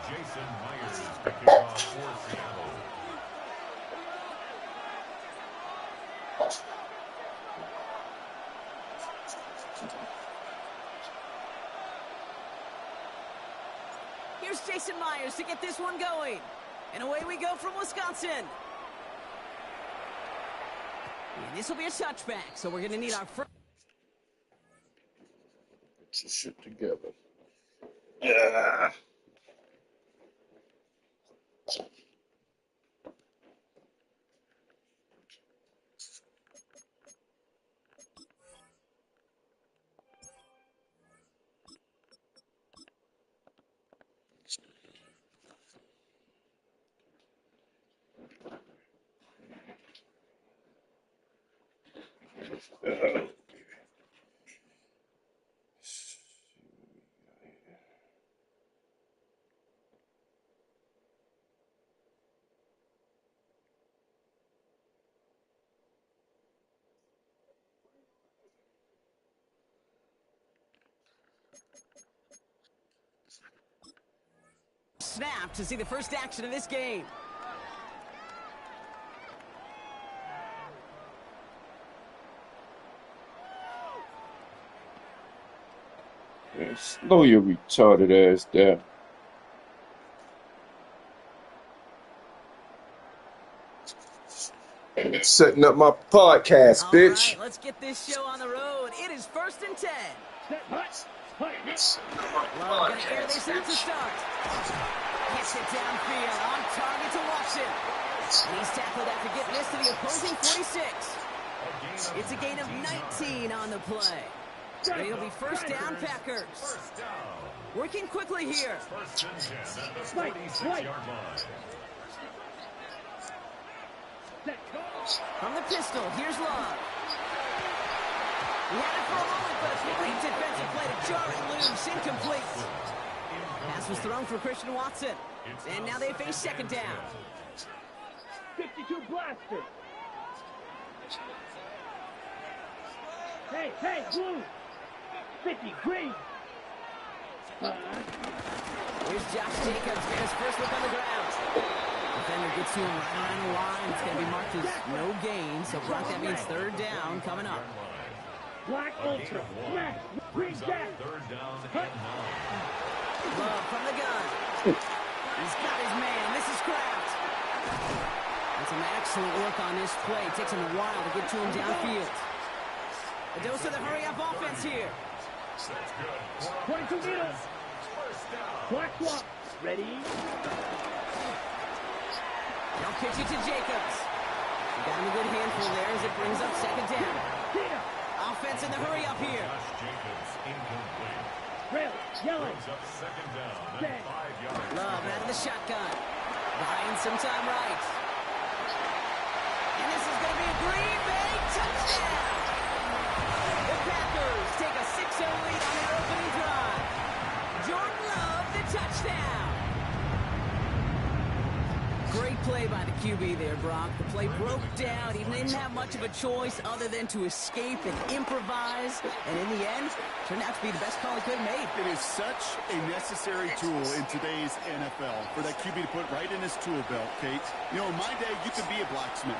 Jason Myers to kick off for Seattle. Here's Jason Myers to get this one going. And away we go from Wisconsin. And this will be a touchback, so we're going to need our first. Get your shit together. Yeah. Snap to see the first action of this game. Yeah, slow your retarded ass down. Setting up my podcast, bitch. All right, let's get this show on the road. It is 1st and 10. Love gonna air this out to start. Gets it downfield, on target to Watson. And he's tackled after getting this to the opposing 46. It's a gain of 19 on the play. It'll be first down, Packers. Working quickly here. First and 10 at the 46-yard line. From the pistol, here's Love. He had it for a moment, but a great defensive play to jar it loose, incomplete. Pass was thrown for Christian Watson. And now they face second down. 52 blaster. Hey, blue. 50 green. Here's Josh Jacobs, get his first look on the ground. Defender gets to him right around the line. It's going to be marked as no gain. So, Brock, that means third down coming up. Black Ultra. Smash. Green Jack. Third down and 9. Love from the gun. He's got his man. This is Kraft. And some excellent work on this play. It takes him a while to get to him downfield. A dose of the hurry-up offense here. 22 meters. Black swap. Ready? They'll pitch it to Jacobs. He got him a good handful there as it brings up second down. Offense in the hurry-up here. Jacobs incomplete. Rail. Yellow. Brings up second down and 5 yards. Love out of the shotgun. Buying some time right. And this is going to be a Green Bay touchdown. The Packers take a 6-0 lead on their opening drive. Jordan Love, the touchdown. Great play by the QB there, Brock. The play broke down. He didn't have much of a choice other than to escape and improvise. And in the end, turned out to be the best call he could have made. It is such a necessary tool in today's NFL for that QB to put right in his tool belt, Kate. You know, in my day, you could be a blacksmith,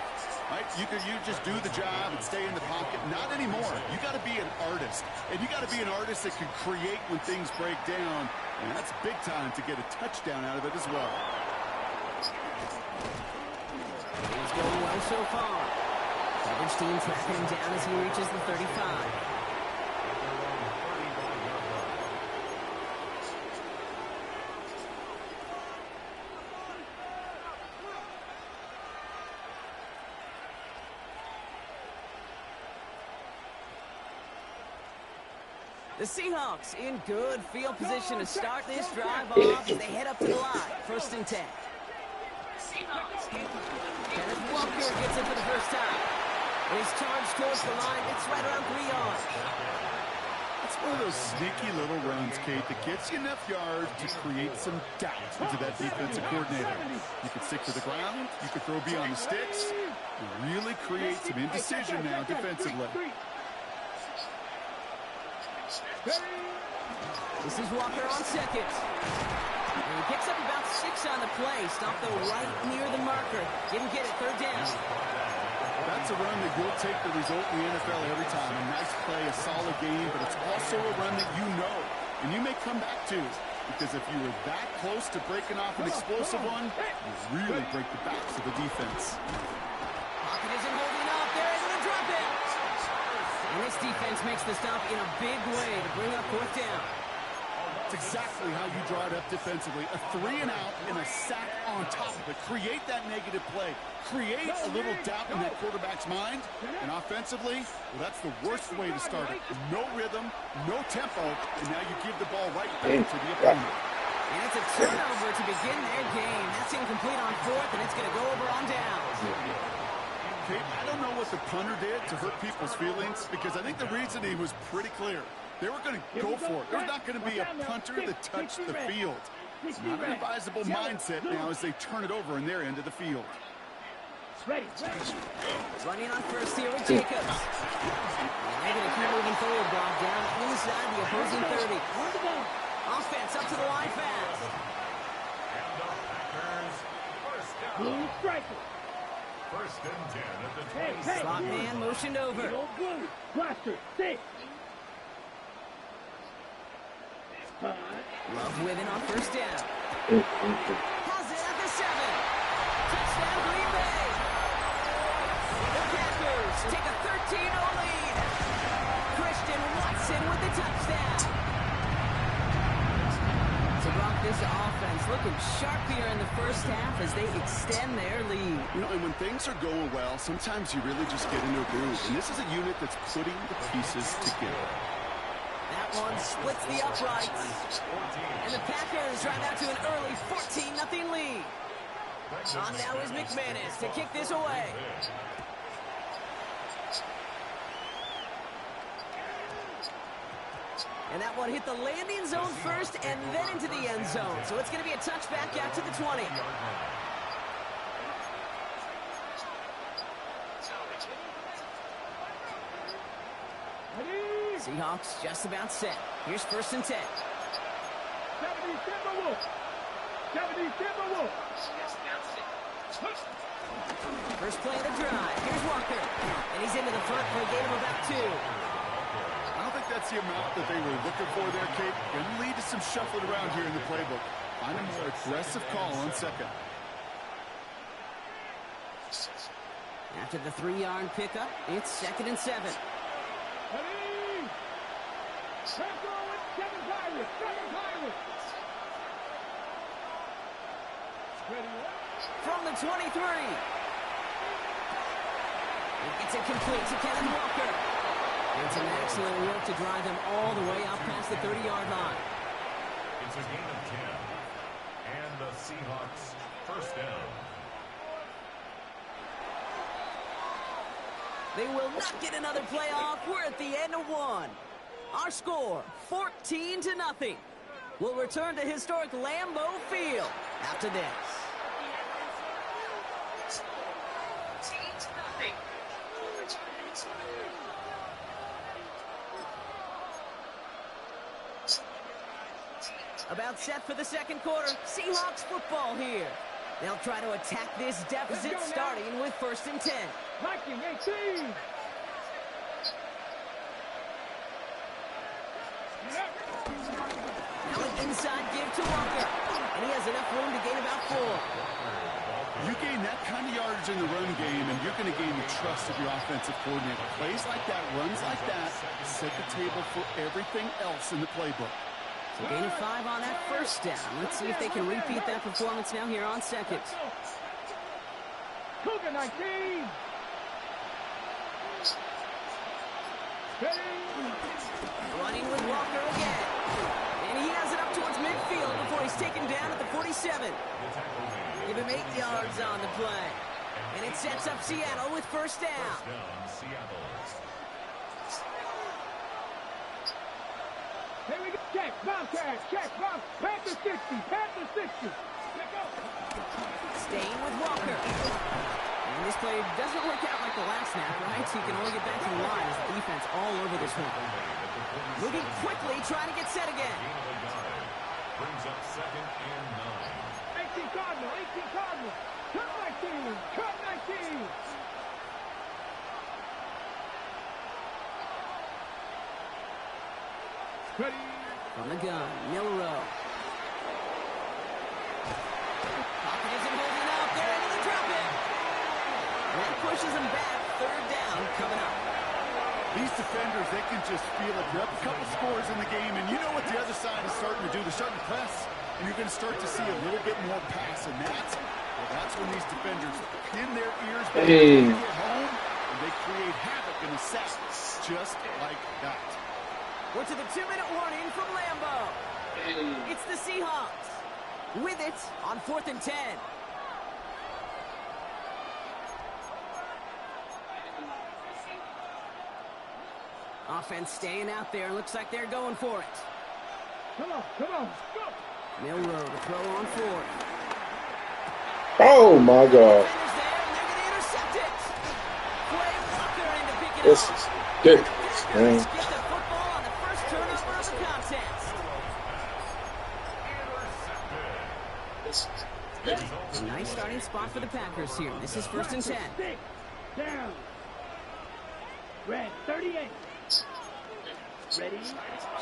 right? You just do the job and stay in the pocket. Not anymore. You got to be an artist. And you got to be an artist that can create when things break down. And that's big time to get a touchdown out of it as well. He's going well so far. Coverage team tracking him down as he reaches the 35. The Seahawks in good field position to start this drive off as they head up to the line. 1st and 10. Kenneth Walker gets it for the first time. He's charged towards the line. It's right around 3 yards. It's one of those sneaky little runs, Kate, that gets you enough yards to create some doubt into that defensive coordinator. You can stick to the ground. You can throw beyond the sticks. You really create some indecision now defensively. This is Walker on second. And he picks up about 6 on the play. Stopped though right near the marker. Didn't get it. Third down. That's a run that will take the result in the NFL every time. A nice play, a solid game, but it's also a run that you know and you may come back to. Because if you were that close to breaking off an explosive one, you really break the backs of the defense. Pocket isn't holding up. They're able to drop it. And this defense makes the stop in a big way to bring up fourth down. That's exactly how you draw it up defensively. A 3 and out and a sack on top of it. Create that negative play. Create a little doubt in that quarterback's mind. And offensively, well, that's the worst way to start it. No rhythm, no tempo, and now you give the ball right back to the opponent. And it's a turnover to begin their game. That's incomplete on fourth, and it's going to go over on downs. Okay, I don't know what the punter did to hurt people's feelings, because I think the reasoning was pretty clear. They were going to go for it. There's not going to be a punter that touched the field. It's not an advisable mindset now as they turn it over in their end of the field. Running on first here with Jacobs. And they're going to keep moving forward, Bob, down inside the opposing 30. Offense up to the line fast. First and 10 at the 20. Slot man motioned over. Love with it on first down. Has it at the 7. Touchdown Green Bay. The Packers take a 13-0 lead. Christian Watson with the touchdown. So Brock, this offense looking sharp here in the first half as they extend their lead. You know, and when things are going well, sometimes you really just get into a groove. And this is a unit that's putting the pieces together. That one splits the uprights. And the Packers drive out to an early 14-0 lead. On now is McManus to kick this away. And that one hit the landing zone first and then into the end zone. So it's going to be a touchback out to the 20. Seahawks just about set. Here's first and 10. First play of the drive. Here's Walker. And he's into the front for a gain of about 2. I don't think that's the amount that they were looking for there, Kate. Going to lead to some shuffling around here in the playbook. Find a more aggressive call on second. After the 3-yard pickup, it's second and 7. From the 23. It gets it complete to Kevin Walker. And some excellent work to drive them all the way out past the 30-yard line. It's a gain of 10. And the Seahawks first down. They will not get another play off. We're at the end of 1. Our score, 14-0. We'll return to historic Lambeau Field after this. About set for the second quarter. Seahawks football here. They'll try to attack this deficit starting with first and 10. Viking 18. Now an inside give to Walker. And he has enough room to gain about 4. You gain that kind of yardage in the run game, and you're going to gain the trust of your offensive coordinator. Plays like that, runs like that, set the table for everything else in the playbook. So gain of 5 on that first down. Let's see if they can repeat that performance now here on second. Cougar 19. Running with Walker again. And he has it up towards midfield before he's taken down at the 47. Give him 8 yards on the play. And it sets up Seattle with first down. Seattle. Here we go. Check, Bobcat, check, Bob. Panther 60, Panther 60. Let go. Staying with Walker. And this play doesn't work out like the last snap, right? So you can only get back to the line as the defense all over this one. Moving quickly, trying to get set again. Brings up 2nd and 9. 18 Cardinal, 18 Cardinal. Cut 19, cut 19. Ready. From the gun, Milrow. Pocket isn't holding up. They're able to drop it. That pushes them back. 3rd down coming up. These defenders, they can just feel it. You're up a couple scores in the game, and you know what the other side is starting to do. They're starting to press, and you're going to start to see a little bit more pass, and that's when these defenders pin their ears back at home, and they create havoc in the set, just like that. We're to the 2-minute warning from Lambeau. It's the Seahawks. With it on 4th and 10. Offense staying out there. Looks like they're going for it. Come on, go. Milrow to throw on 4th. Oh my God. Defenders there, and they're going to intercept it. Quay Walker in to pick it This up. is ridiculous, Packers man. get the football on the first turnover of the contest. Nice starting spot for the Packers here. This is 1st and 10. Stick. Down. Red, 38. Ready.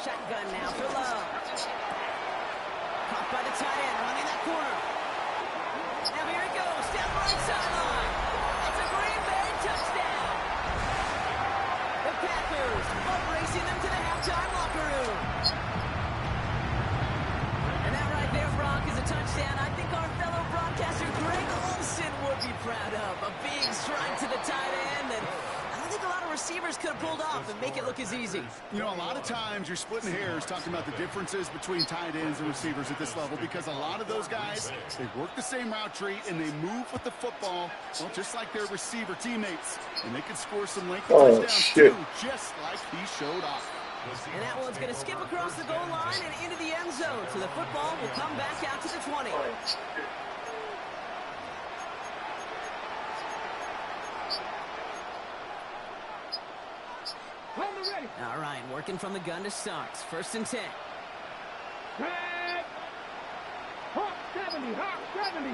Shotgun now for Love. Caught by the tight end, running that corner. Now here it goes, down the right sideline. It's a Green Bay touchdown. The Packers are racing them to the halftime locker room. And that right there, Brock, is a touchdown I think our fellow broadcaster Greg Olsen would be proud of. A big strike to the tight end, and I don't think a lot of receivers could have pulled off and make it look as easy. You know, a lot of times you're splitting hairs talking about the differences between tight ends and receivers at this level because a lot of those guys, they work the same route tree and they move with the football, well, just like their receiver teammates. And they can score some lengthy touchdowns too, just like he showed off. And that one's going to skip across the goal line and into the end zone. So the football will come back out to the 20. Ready. All right, working from the gun to start. 1st and 10. Red. Hawk 70, Hawk 70.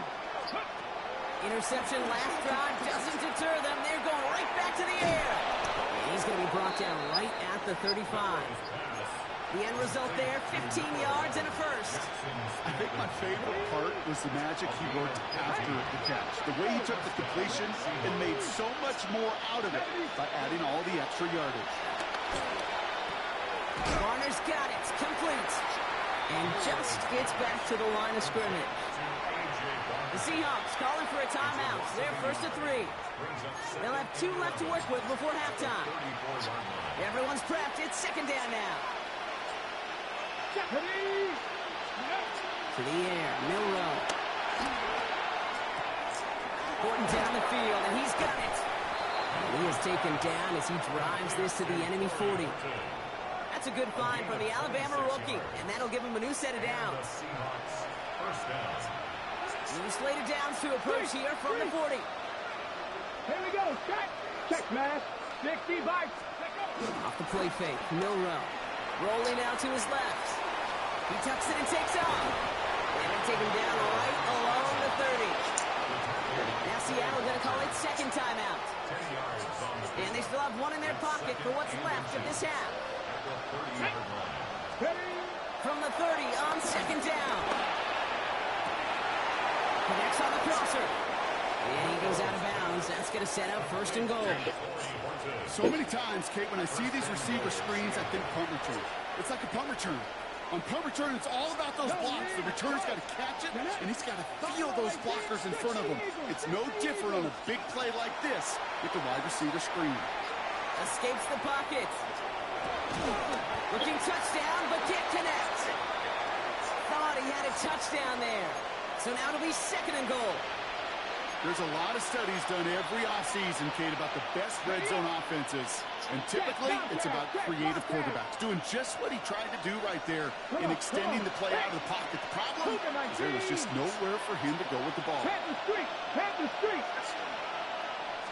Interception last drive doesn't deter them. They're going right back to the air. He's going to be brought down right at the 35. The end result there, 15 yards and a first. I think my favorite part was the magic he worked after the catch. The way he took the completion and made so much more out of it by adding all the extra yardage. Warner's got it, complete. And just gets back to the line of scrimmage. The Seahawks calling for a timeout. They're 1st and 3. They'll have 2 left to work with before halftime. Everyone's prepped. It's 2nd down now. Ready. To the air, Milrow. Gordon down the field, and he's got it. And he is taken down as he drives this to the enemy 40. That's a good find from the Alabama rookie, and that'll give him a new set of downs. New slated downs to approach here from the 40. Here we go. Check, man. 60 bites. Off the play fake, Milrow. Rolling out to his left. He tucks it and takes off. They have taken down right along the 30. Now Seattle going to call it 2nd timeout. And they still have 1 in their pocket for what's left of this half. From the 30 on 2nd down. Connects on the crosser. And he goes out of bounds. That's going to set up 1st and goal. So many times, Kate, when I see these receiver screens, I think punt return. It's like a punt return. On punt return, it's all about those blocks. The returner's got to catch it, and he's got to feel those blockers in front of him. It's no different on a big play like this with the wide receiver screen. Escapes the pocket. Looking touchdown, but can't connect. Thought he had a touchdown there. So now it'll be 2nd and goal. There's a lot of studies done every offseason, Kate, about the best red zone offenses. And typically, it's about creative quarterbacks doing just what he tried to do right there in extending the play out of the pocket. The problem is there was just nowhere for him to go with the ball. Panther streak.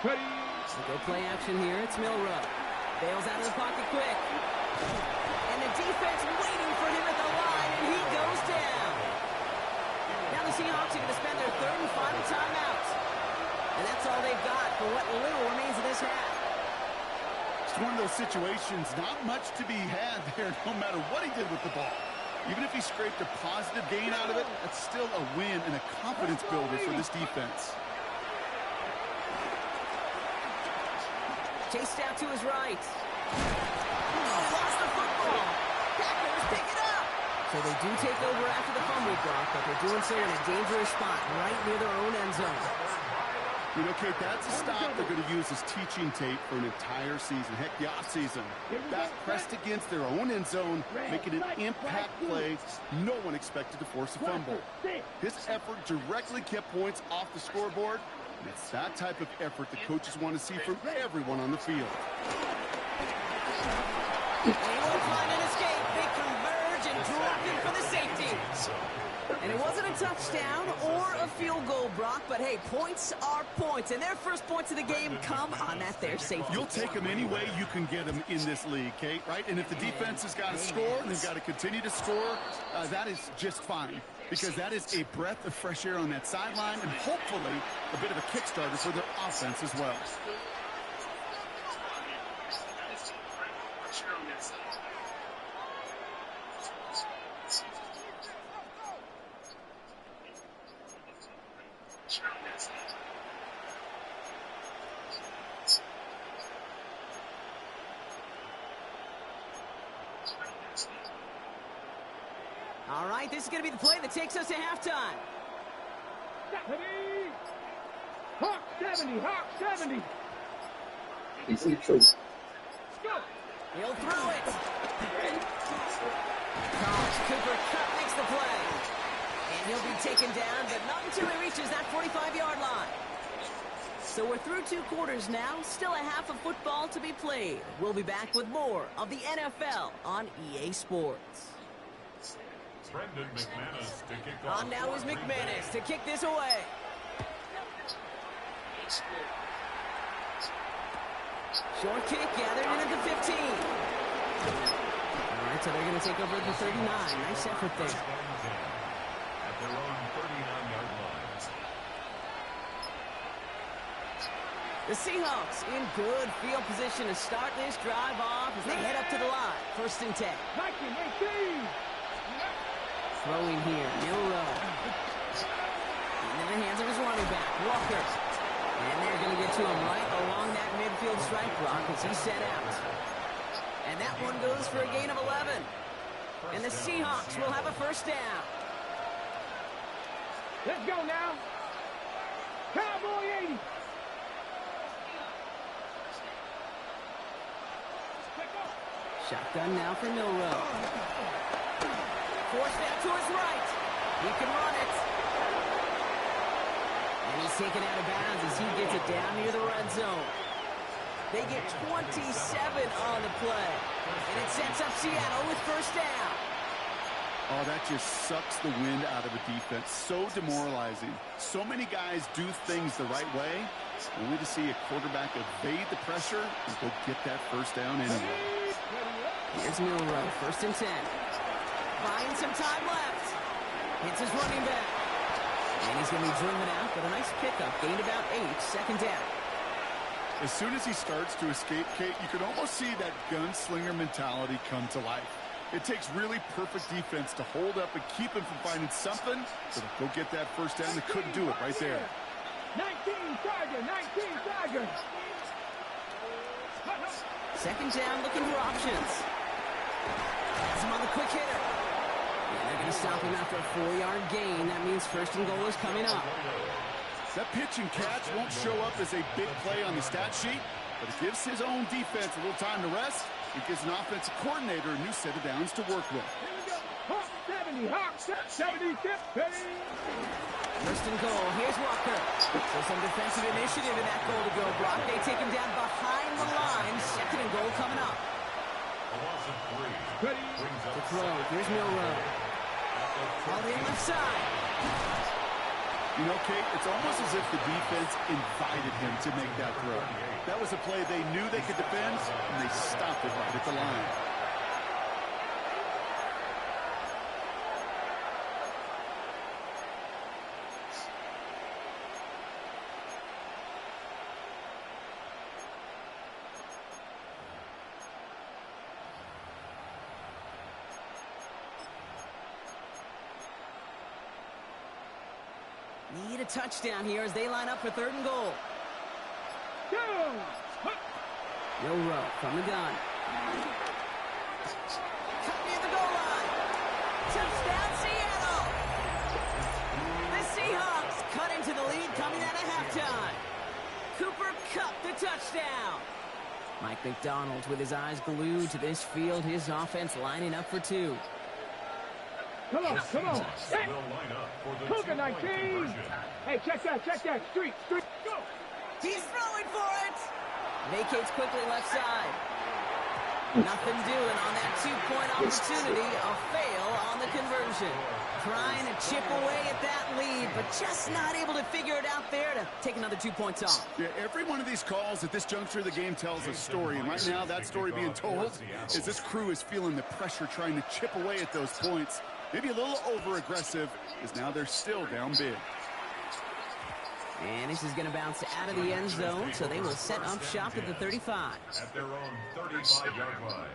Ready. So go play action here. It's Milrow. Bails out of the pocket quick. And the defense waiting for him at the line, and he goes down. for what little remains of this half. It's one of those situations, not much to be had there, no matter what he did with the ball. Even if he scraped a positive gain out of it, that's still a win and a confidence builder for this defense. Chased out to his right. Oh, lost the football. Packers pick it up. So they do take over after the fumble block, but they're doing so in a dangerous spot right near their own end zone. You know, Kate, that's a stop they're going to use as teaching tape for an entire season. Heck, the offseason. Back pressed against their own end zone, making an impact play. No one expected to force a fumble. His effort directly kept points off the scoreboard. And it's that type of effort the coaches want to see from everyone on the field. And he won't find an escape. They converge and drop in for the safety. And it wasn't a touchdown or a field goal, Brock, but hey, points are points. And their first points of the game come on that there safety. You'll take them any way you can get them in this league, Kate, right? And if the defense has got to score and they've got to continue to score, that is just fine. Because that is a breath of fresh air on that sideline and hopefully a bit of a kickstarter for their offense as well. All right, this is going to be the play that takes us to halftime. Hawk 70, Hawk 70. He's in choice. He'll throw it. Collins Cooper Cup makes the play. And he'll be taken down, but not until he reaches that 45-yard line. So we're through 2 quarters now. Still a half of football to be played. We'll be back with more of the NFL on EA Sports. Brendan McManus to kick off. On now is McManus to kick this away. Short kick gathered in at the 15. All right, so they're going to take over at the 39. Nice effort there. At their own 39-yard line. The Seahawks in good field position to start this drive off as they head up to the line. 1st and 10. Throwing here, Milrow. In the hands of his running back, Walker. And they're going to get to him right along that midfield strike block as he's set out. And that one goes for a gain of 11. And the Seahawks will have a 1st down. Let's go now. Cowboy 80. Shotgun now for Milrow. Forced out to his right. He can run it. And he's taken out of bounds as he gets it down near the red zone. They get 27 on the play. And it sets up Seattle with 1st down. Oh, that just sucks the wind out of a defense. So demoralizing. So many guys do things the right way, only to see a quarterback evade the pressure and go get that 1st down anyway. Here's Milrow, 1st and 10. Buying some time left. Hits his running back. And he's going to be driven out, but a nice pickup. Gained about 8, 2nd down. As soon as he starts to escape, Kate, you can almost see that gunslinger mentality come to life. It takes really perfect defense to hold up and keep him from finding something, so to go get that 1st down. They couldn't do it right there. 19 Tiger, 19 Tiger. 2nd down, looking for options. Has him on the quick hitter. And they're going to stop him after a 4-yard gain. That means 1st and goal is coming up. That pitch and catch won't show up as a big play on the stat sheet, but it gives his own defense a little time to rest. It gives an offensive coordinator a new set of downs to work with. Hawk 70, Hawk 70, 50. 1st and goal. Here's Walker. So some defensive initiative in that goal to go. Brock, they take him down behind the line. 2nd and goal coming up. A loss of 3. To throw. Here's Milrow. All the left side. You know, Kate, it's almost as if the defense invited him to make that throw. That was a play they knew they could defend, and they stopped it right at the line. Need a touchdown here as they line up for 3rd and goal. No row from the gun. Cut near the goal line. Touchdown, Seattle. The Seahawks cut into the lead coming out of halftime. Cooper Kupp the touchdown. Mike McDonald with his eyes glued to this field. His offense lining up for 2. Come on. Will line up for the Cougar 2-point 19. conversion. Hey, check that. Street, go. He's throwing for it. Vacates quickly left side. Nothing doing on that 2-point opportunity. A fail on the conversion. Trying to chip away at that lead, but just not able to figure it out there to take another 2 points off. Yeah, every one of these calls at this juncture of the game tells a story, and right now that story being told is this crew is feeling the pressure trying to chip away at those points. Maybe a little over-aggressive, as now they're still down big. And this is going to bounce out of the end zone, so they will set up shop at the 35. At their own 35-yard line.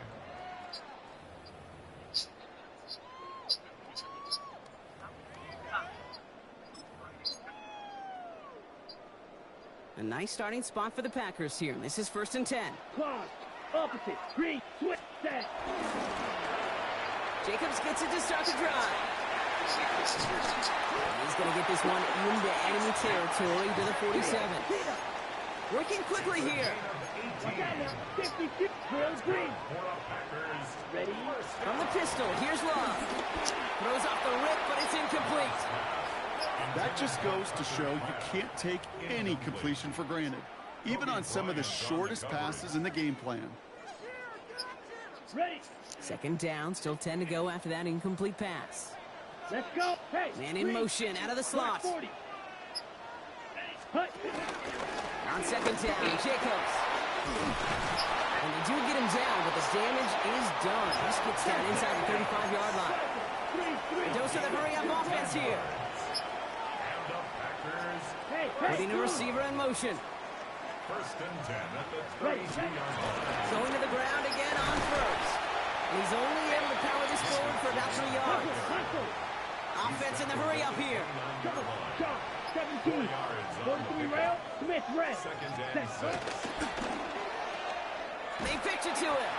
A nice starting spot for the Packers here. This is 1st and 10. Cross, opposite, green, switch, set. Jacobs gets it to start the drive. He's going to get this one into enemy territory to the 47. Working quickly here. Watch out now, 56, Will Green. Ready? From the pistol, here's Love. Throws off the rip, but it's incomplete. That just goes to show you can't take any completion for granted, even on some of the shortest passes in the game plan. Ready? 2nd down, still 10 to go after that incomplete pass. Let's go. Hey, Man in motion, out of the slot. 40. Hut. On 2nd down, Jacobs. And they do get him down, but the damage is done. This gets down inside the 35-yard line. Dose of the hurry-up offense here. Hey, Putting a receiver in motion. 1st and 10 at the 32-yard line. Going to the ground again on 1st. And he's only able to power this forward for about 3 yards. Offense in the hurry-up here. Shot, 17. 43 rail, Smith red. 2nd and 6. They pitch it to him.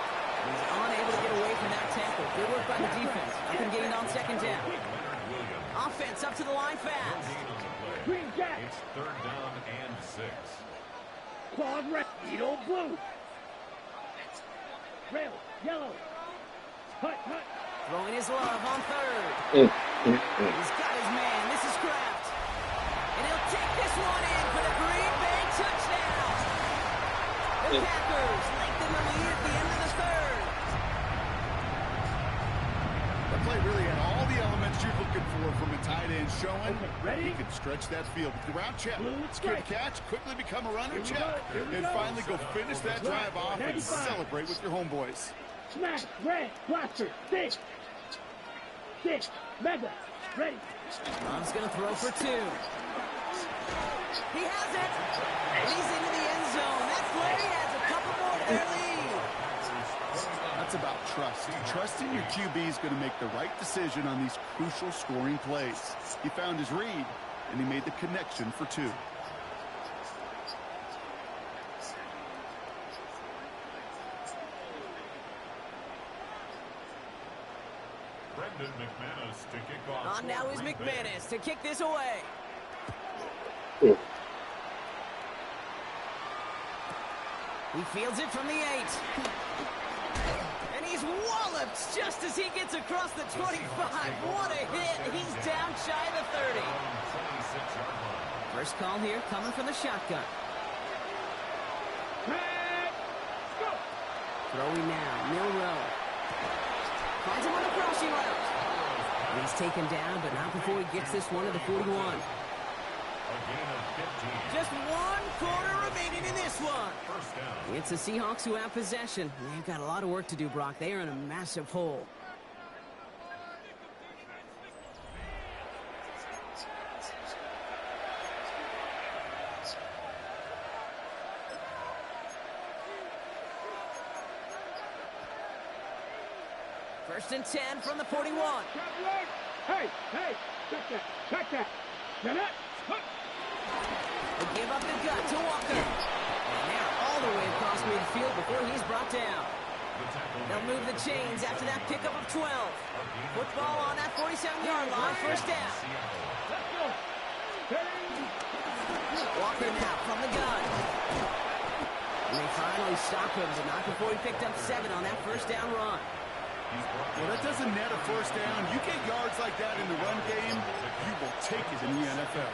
He's unable to get away from that tackle. Good work by the defense. Nothing gained on 2nd down. Offense up to the line fast. Green jack. It's 3rd down and 6. Quad red, Edo blue. Rail, yellow. Hut. Throwing his love on 3rd. He's got his man. This is Kraft. And he'll take this one in for the Green Bay touchdown. The Packers lengthen the lead at the end of the 3rd. The play really had all the elements you're looking for from a tight end, showing ready? he can stretch that field with the route check, secure the catch, quickly become a runner check, and finally go finish that drive off and celebrate with your homeboys. Smash, red, blaster, 6. Mega, ready. Love's going to throw for 2. He has it. And he's into the end zone. That play has a couple more to their lead. That's about trust. Trusting your QB is going to make the right decision on these crucial scoring plays. He found his read, and he made the connection for 2. McManus to kick off. On now is McManus to kick this away. He fields it from the 8. And he's walloped just as he gets across the 25. What a hit. He's down shy of the 30. First call here coming from the shotgun. Throwing now, Milrow. Finds him on a crossing route. And he's taken down, but not before he gets this one to the 41. Just 1 quarter remaining in this one. It's the Seahawks who have possession. They've got a lot of work to do, Brock. They are in a massive hole. First and 10 from the 41. Hey, check that. Get it. They give up the gut to Walker. And they're all the way across midfield before he's brought down. They'll move the chains after that pickup of 12. Football on that 47-yard line, first down. Walker now from the gun. And they finally stop him, but not before he picked up 7 on that first down run. Well, that doesn't net a first down. You get yards like that in the run game, you will take it in the NFL.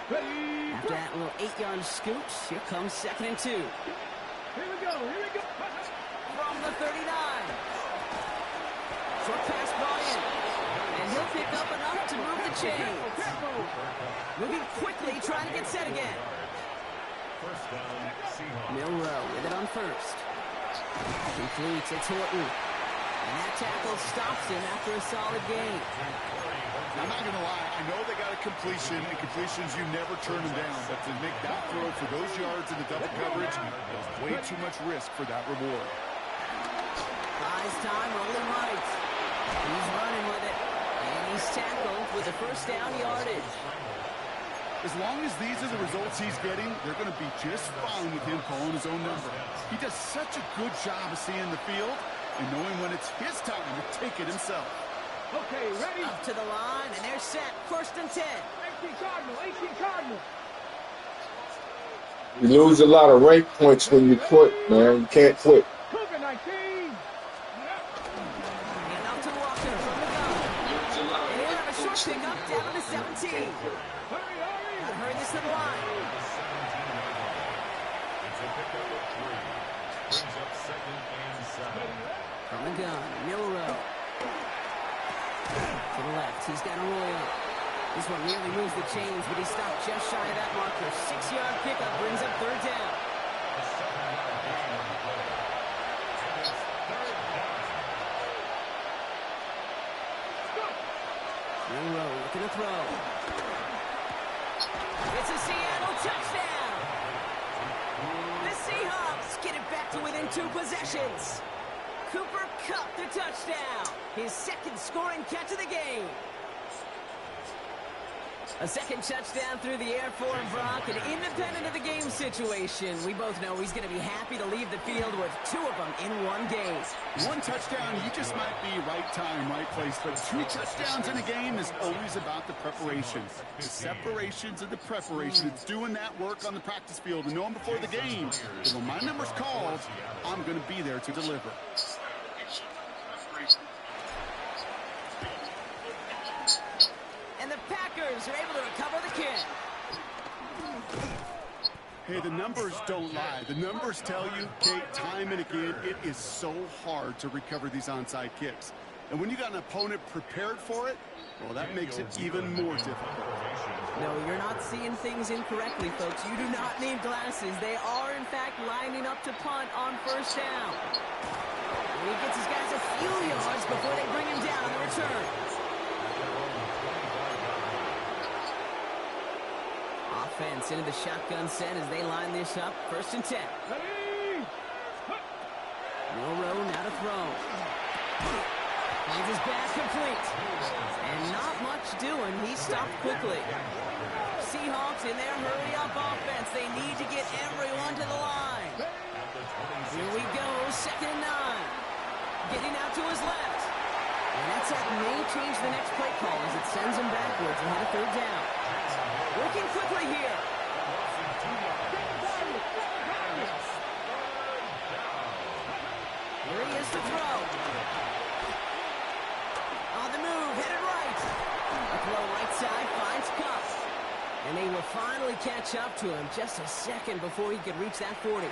After that little 8-yard scooch, here comes 2nd and 2. Here we go. From the 39. Short pass ball in. And he'll pick up enough to move the chains. Moving quickly, trying to get set again. Milrow with it on first. Completes, it's Horton. And that tackle stops him after a solid gain. I'm not going to lie, I know they got a completion, and completions, you never turn them down. But to make that throw for those yards in the double coverage, there's way too much risk for that reward. Buys time, rolling right. He's running with it. And he's tackled with a first down yardage. As long as these are the results he's getting, they're going to be just fine with him calling his own number. He does such a good job of seeing the field and knowing when it's his time to take it himself. Okay, ready? Up to the line, and they're set. First and 10. 18 Cardinal. You lose a lot of rank points when you quit, man. You can't quit. Cougar 19. And up to Walker from the gun. And he'll have a short pickup down to 17. Gotta hurry this to the line. From the gun, Milrow. To the left, he's got Arroyo. This one nearly moves the chains, but he stopped just shy of that marker. 6-yard pickup brings up third down. Milrow looking to throw. It's a Seattle touchdown. The Seahawks get it back to within 2 possessions. Cooper Kupp the touchdown. His second scoring catch of the game. A second touchdown through the air for Brock, and independent of the game situation, we both know he's going to be happy to leave the field with 2 of them in one game. One touchdown, you just might be right time, right place, but 2 touchdowns in a game is always about the preparation. The separations and the preparation. It's doing that work on the practice field and knowing before the game that when my number's called, I'm going to be there to deliver. And the Packers are able to recover the kick. Hey, the numbers don't lie. The numbers tell you, Kate, time and again, it is so hard to recover these onside kicks. And when you got an opponent prepared for it, well, that makes it even more difficult. No, you're not seeing things incorrectly, folks. You do not need glasses. They are, in fact, lining up to punt on first down. And he gets his guys a few yards before they bring him down on the return. Offense into the shotgun set as they line this up. First and 10. Milrow now to throw. Finds his back complete. And not much doing. He stopped quickly. Seahawks in their hurry-up offense. They need to get everyone to the line. Here we go. 2nd and 9. Getting out to his left. And that set may change the next play call as it sends him backwards ahead of third down. Working quickly here. Here he is to throw. On the move, headed right. A throw right side finds Kupp. And they will finally catch up to him just a second before he could reach that 40.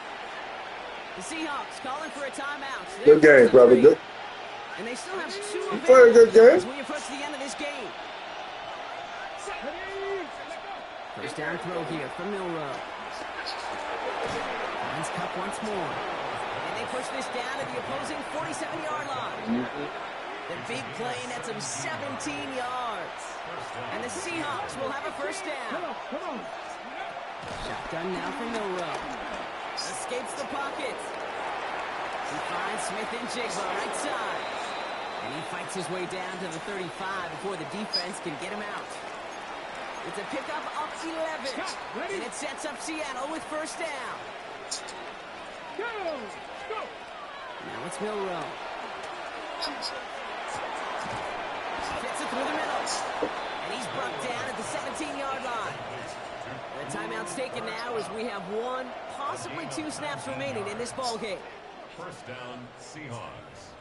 The Seahawks calling for a timeout. Good game, brother. Good. And they still have 2 You played a good game. as we approach the end of this game. First down throw here from Milrow. Finds Kupp once more. And they push this down to the opposing 47-yard line. The big play nets them 17 yards. And the Seahawks will have a first down. Shotgun now from Milrow. Escapes the pocket. He finds Smith and Jigba right side. And he fights his way down to the 35 before the defense can get him out. It's a pickup of 11. And it sets up Seattle with first down. Go! Now it's Milrow. Fits it through the middle. And he's brought down at the 17-yard line. The timeout's taken now as we have 1, possibly 2 snaps remaining in this ball game. First down, Seahawks.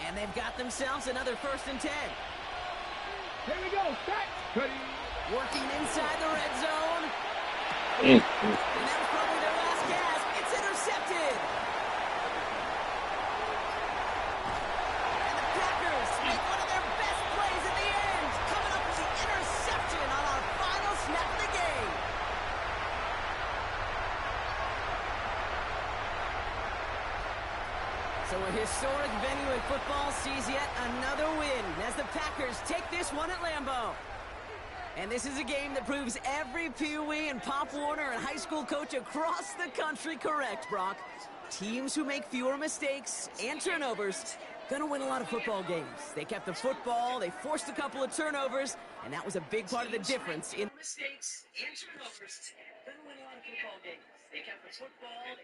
And they've got themselves another 1st and 10. Here we go. Start. Working inside the red zone. Mm. And that was probably their last gasp. It's intercepted. And the Packers make one of their best plays at the end, coming up with the interception on our final snap of the game. So a historic venue in football sees yet another win as the Packers take this one at Lambeau. And this is a game that proves every Pee Wee and Pop Warner and high school coach across the country correct, Brock. Teams who make fewer mistakes and turnovers gonna win a lot of football games. They kept the football, they forced a couple of turnovers, and that was a big part of the difference in mistakes and turnovers. Gonna win a lot of football games. They kept the football.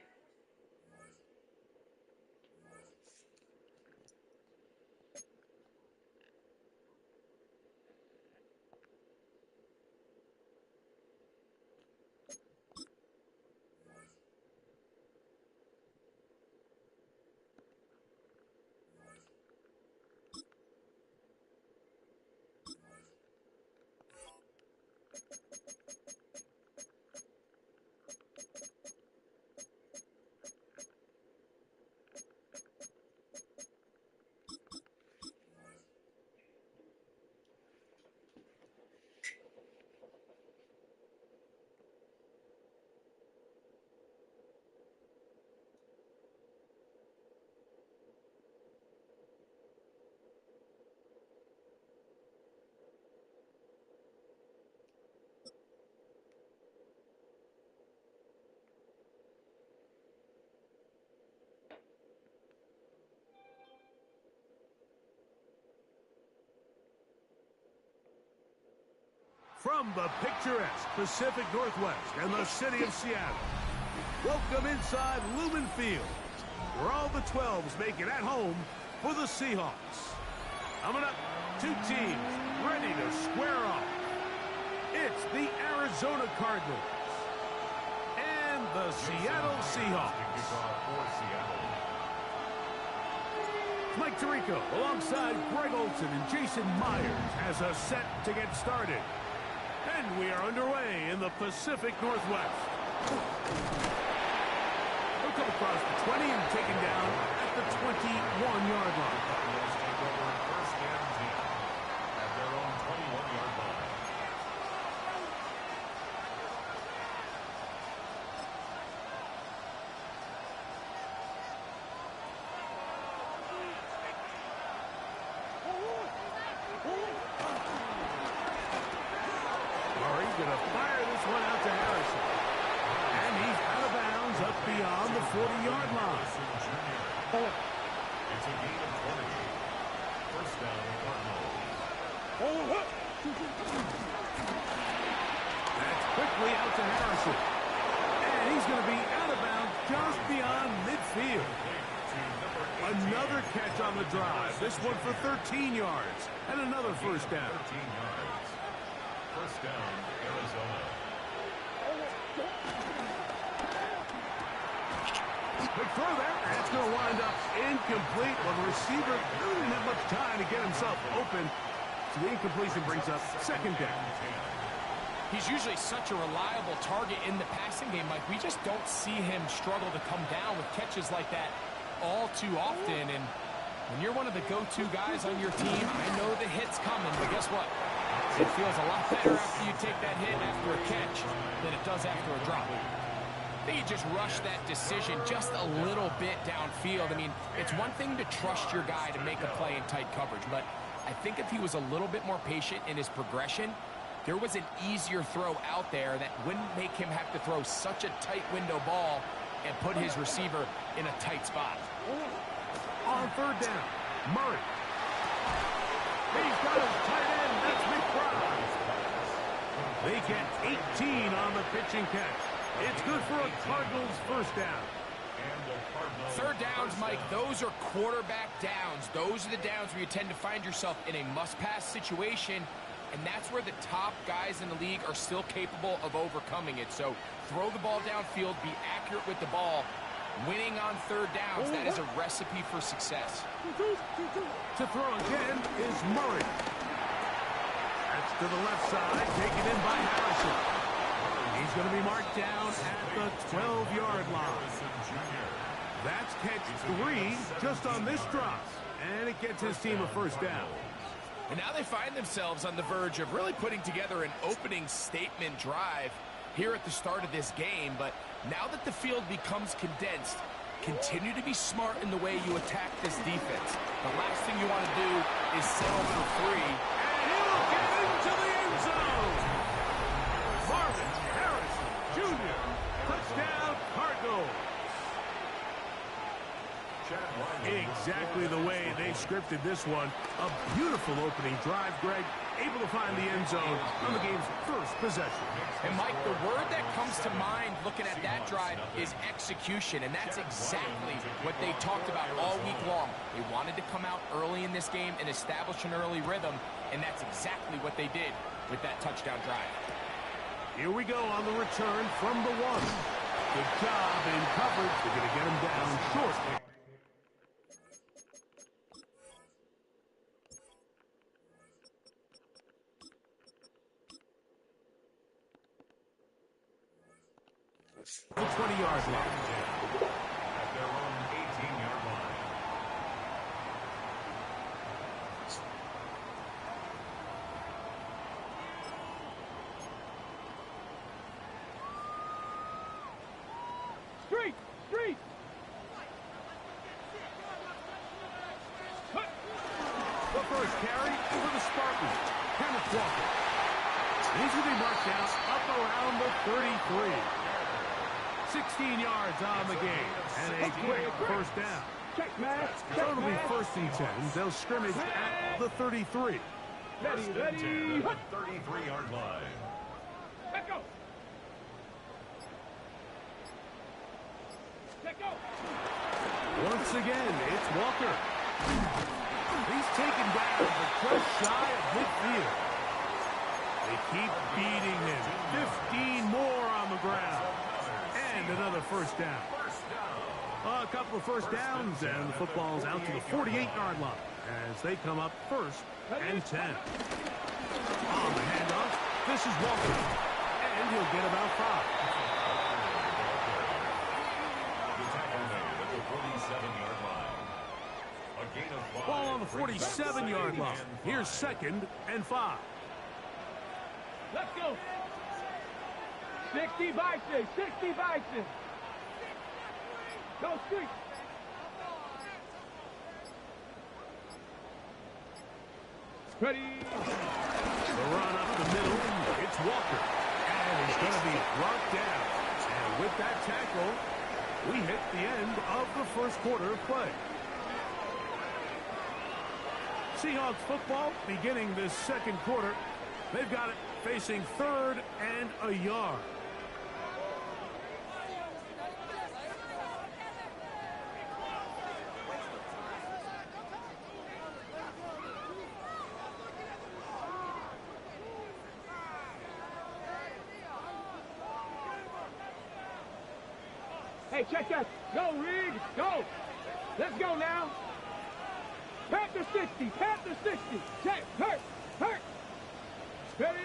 From the picturesque Pacific Northwest and the city of Seattle, welcome inside Lumen Field, where all the 12s make it at home for the Seahawks. Coming up, 2 teams ready to square off. It's the Arizona Cardinals and the Seattle Seahawks. Mike Tirico alongside Greg Olson and Jason Myers has us set to get started. And we are underway in the Pacific Northwest. They'll come across the 20 and taken down at the 21-yard line. Take over first and 10 at their own 21-yard line. Going to fire this one out to Harrison. And he's out of bounds up beyond the 40-yard line. It's a gain of 20. First down, Cardinals. That's quickly out to Harrison. And he's going to be out of bounds just beyond midfield. Another catch on the drive. This one for 13 yards. And another first down. 13 yards. First down, Arizona. Big throw there. That's going to wind up incomplete. But the receiver really didn't have much time to get himself open. So the incompletion brings up second down. He's usually such a reliable target in the passing game, Mike. We just don't see him struggle to come down with catches like that all too often. And when you're one of the go-to guys on your team, I know the hit's coming, but guess what? It feels a lot better after you take that hit after a catch than it does after a drop. I think he just rushed that decision just a little bit downfield. I mean, it's one thing to trust your guy to make a play in tight coverage, but I think if he was a little bit more patient in his progression, there was an easier throw out there that wouldn't make him have to throw such a tight window ball and put his receiver in a tight spot. On third down, Murray. He's got his tight end. That's McBride. They get 18 on the pitching catch. It's good for a Cardinals first down. Third downs, Mike, those are quarterback downs. Those are the downs where you tend to find yourself in a must-pass situation, and that's where the top guys in the league are still capable of overcoming it. So throw the ball downfield, be accurate with the ball. Winning on third downs, that is a recipe for success. To throw again is Murray. That's to the left side, taken in by Harrison. He's going to be marked down at the 12-yard line. That's catch 3 just on this drop, and it gets his team a first down. And now they find themselves on the verge of really putting together an opening statement drive here at the start of this game. But now that the field becomes condensed, continue to be smart in the way you attack this defense. The last thing you want to do is settle for 3. And he'll get into the end zone. Marvin Harrison Jr. Touchdown, Cardinals. Exactly the way they scripted this one. A beautiful opening drive, Greg. Able to find the end zone on the game's first possession. And, Mike, the word that comes to mind looking at that drive is execution, and that's exactly what they talked about all week long. They wanted to come out early in this game and establish an early rhythm, and that's exactly what they did with that touchdown drive. Here we go on the return from the 1. Good job in coverage. They're going to get him down short. The 20-yard line. At their own 18-yard line. Street! Street! The first carry for the Spartans. Kenneth Walker. He's going to be marked down up around the 33. 16 yards on the game, and a quick first down. Check, man. So it'll be first and 10. They'll scrimmage at the 33. First and 10 at the 33-yard line. Let go. Let go. Once again, it's Walker. He's taken down, but just shy of midfield. They keep beating him. 15 more on the ground. And another first down. A couple of first downs, and the football's out to the 48-yard line as they come up first and 10. On the handoff, this is Walker, and he'll get about 5. Ball on the 47-yard line. Here's second and 5. Let's go. 60 Bison. 60 Bison. Go street. Ready. The run up the middle. It's Walker. And he's going to be brought down. And with that tackle, we hit the end of the first quarter of play. Seahawks football beginning this second quarter. They've got it facing third and a yard. Hey, check that. Go, Reed. Go. Let's go now. Panther 60. Panther 60. Check. Hurt. Hurt. Ready.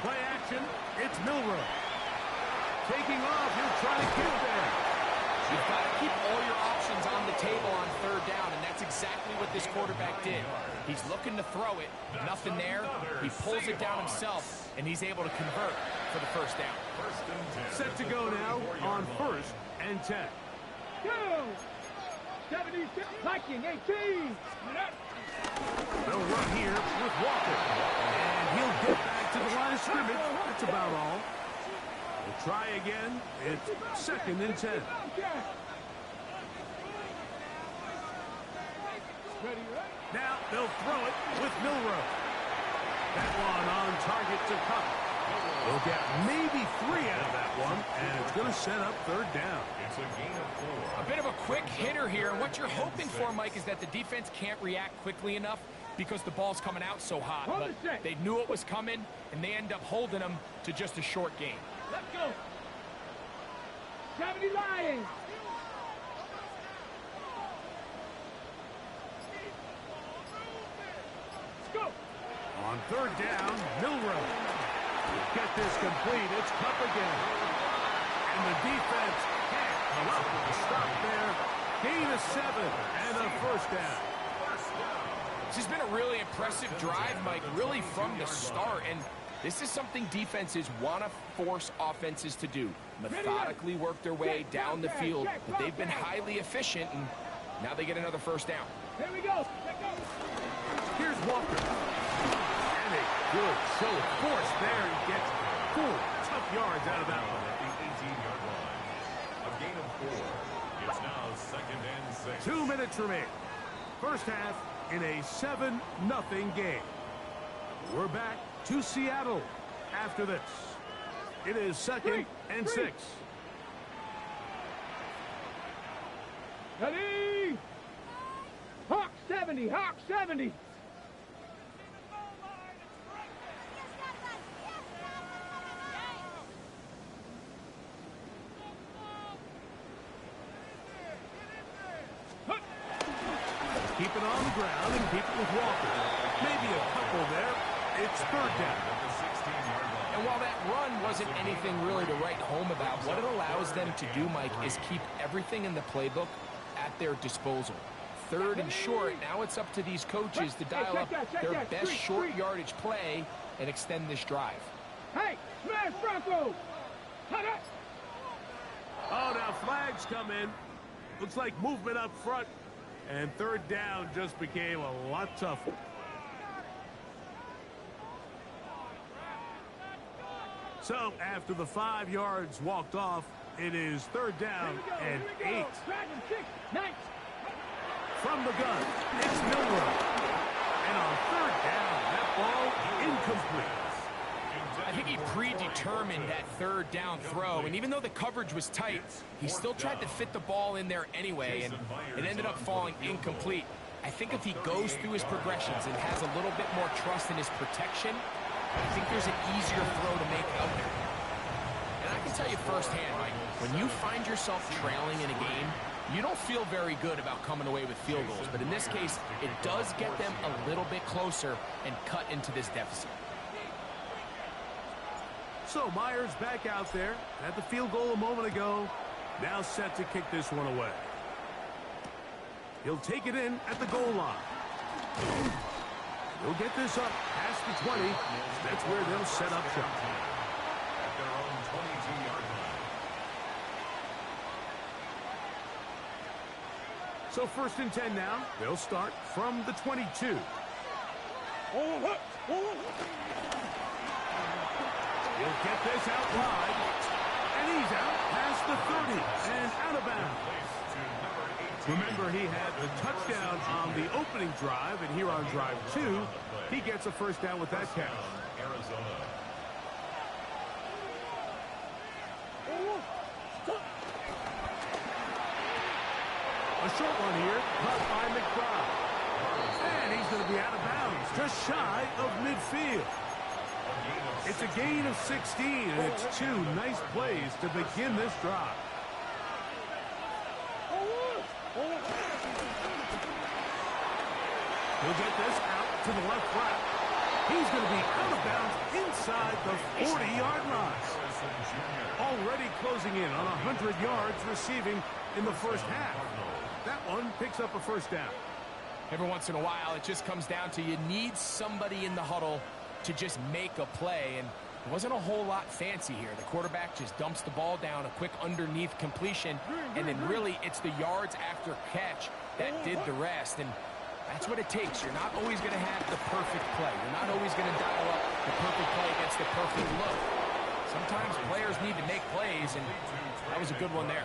Play action. It's Milrow. Taking off. He'll try to get there. You've got to keep all your options on the table on third down, and that's exactly what this quarterback did. He's looking to throw it. Nothing there. He pulls it down himself, and he's able to convert for the first down. Set to go now on first and 10. Go. 76. Liking 18. They'll run here with Walker. And he'll get back to the line of scrimmage. That's about all. We'll try again. It's second and 10. Now they'll throw it with Milroe. That one on target to Cup. They'll get maybe 3 out of that one, and it's going to set up third down. It's a gain of 4. A bit of a quick hitter here, and what you're hoping for, Mike, is that the defense can't react quickly enough because the ball's coming out so hot. But they knew it was coming, and they end up holding them to just a short gain. Let's go. 70 Lions. Let's go. On third down, Milroe. Get this complete. It's Cup again. And the defense can't come up with a stop there. Gain of 7 and a first down. This has been a really impressive drive, Mike, really from the start. And this is something defenses want to force offenses to do. Methodically work their way down the field. But they've been highly efficient, and now they get another first down. Here we go. Here's Walker. And a good show of force there. He gets 4 tough yards out of that one. At the 18-yard line. A gain of 4. It's now 2nd and 6. 2 minutes remain. First half in a 7-0 game. We're back to Seattle after this. It is 2nd and 6. Ready? Hawk 70. Hawk 70. Keep it on the ground and keep it with Walker. Maybe a couple there. It's third down. At the 16-yard line. And while that run wasn't anything really to write home about, what it allows them to do, Mike, is keep everything in the playbook at their disposal. Third and short, now it's up to these coaches to dial up their best short yardage play and extend this drive. Hey, smash Bronco. Oh, now flags come in. Looks like movement up front. And third down just became a lot tougher. So after the 5 yards walked off, it is third down and 8. From the gun, it's Milroe. And on third down, that ball incomplete. I think he predetermined that third down throw, and even though the coverage was tight, he still tried to fit the ball in there anyway, and it ended up falling incomplete. I think if he goes through his progressions and has a little bit more trust in his protection, I think there's an easier throw to make out there. And I can tell you firsthand, Mike, when you find yourself trailing in a game, you don't feel very good about coming away with field goals. But in this case, it does get them a little bit closer and cut into this deficit. So Myers back out there at the field goal a moment ago. Now set to kick this one away. He'll take it in at the goal line. He'll get this up past the 20. That's where they'll set up shop. At their own 22-yard line. So 1st and 10 now. They'll start from the 22. He'll get this out wide. And he's out past the 30 and out of bounds. Remember, he had the touchdown on the opening drive, and here on drive 2, he gets a first down with that catch. Arizona. A short one here, caught by McBride. And he's going to be out of bounds, just shy of midfield. It's a gain of 16, and it's 2 nice plays to begin this drive. He'll get this out to the left flat. He's going to be out of bounds inside the 40-yard line. Already closing in on 100 yards receiving in the first half. That one picks up a first down. Every once in a while, it just comes down to you need somebody in the huddle to just make a play, and it wasn't a whole lot fancy here. The quarterback just dumps the ball down, a quick underneath completion, and then really it's the yards after catch that did the rest, and that's what it takes. You're not always going to have the perfect play. You're not always going to dial up the perfect play against the perfect look. Sometimes players need to make plays, and that was a good one there.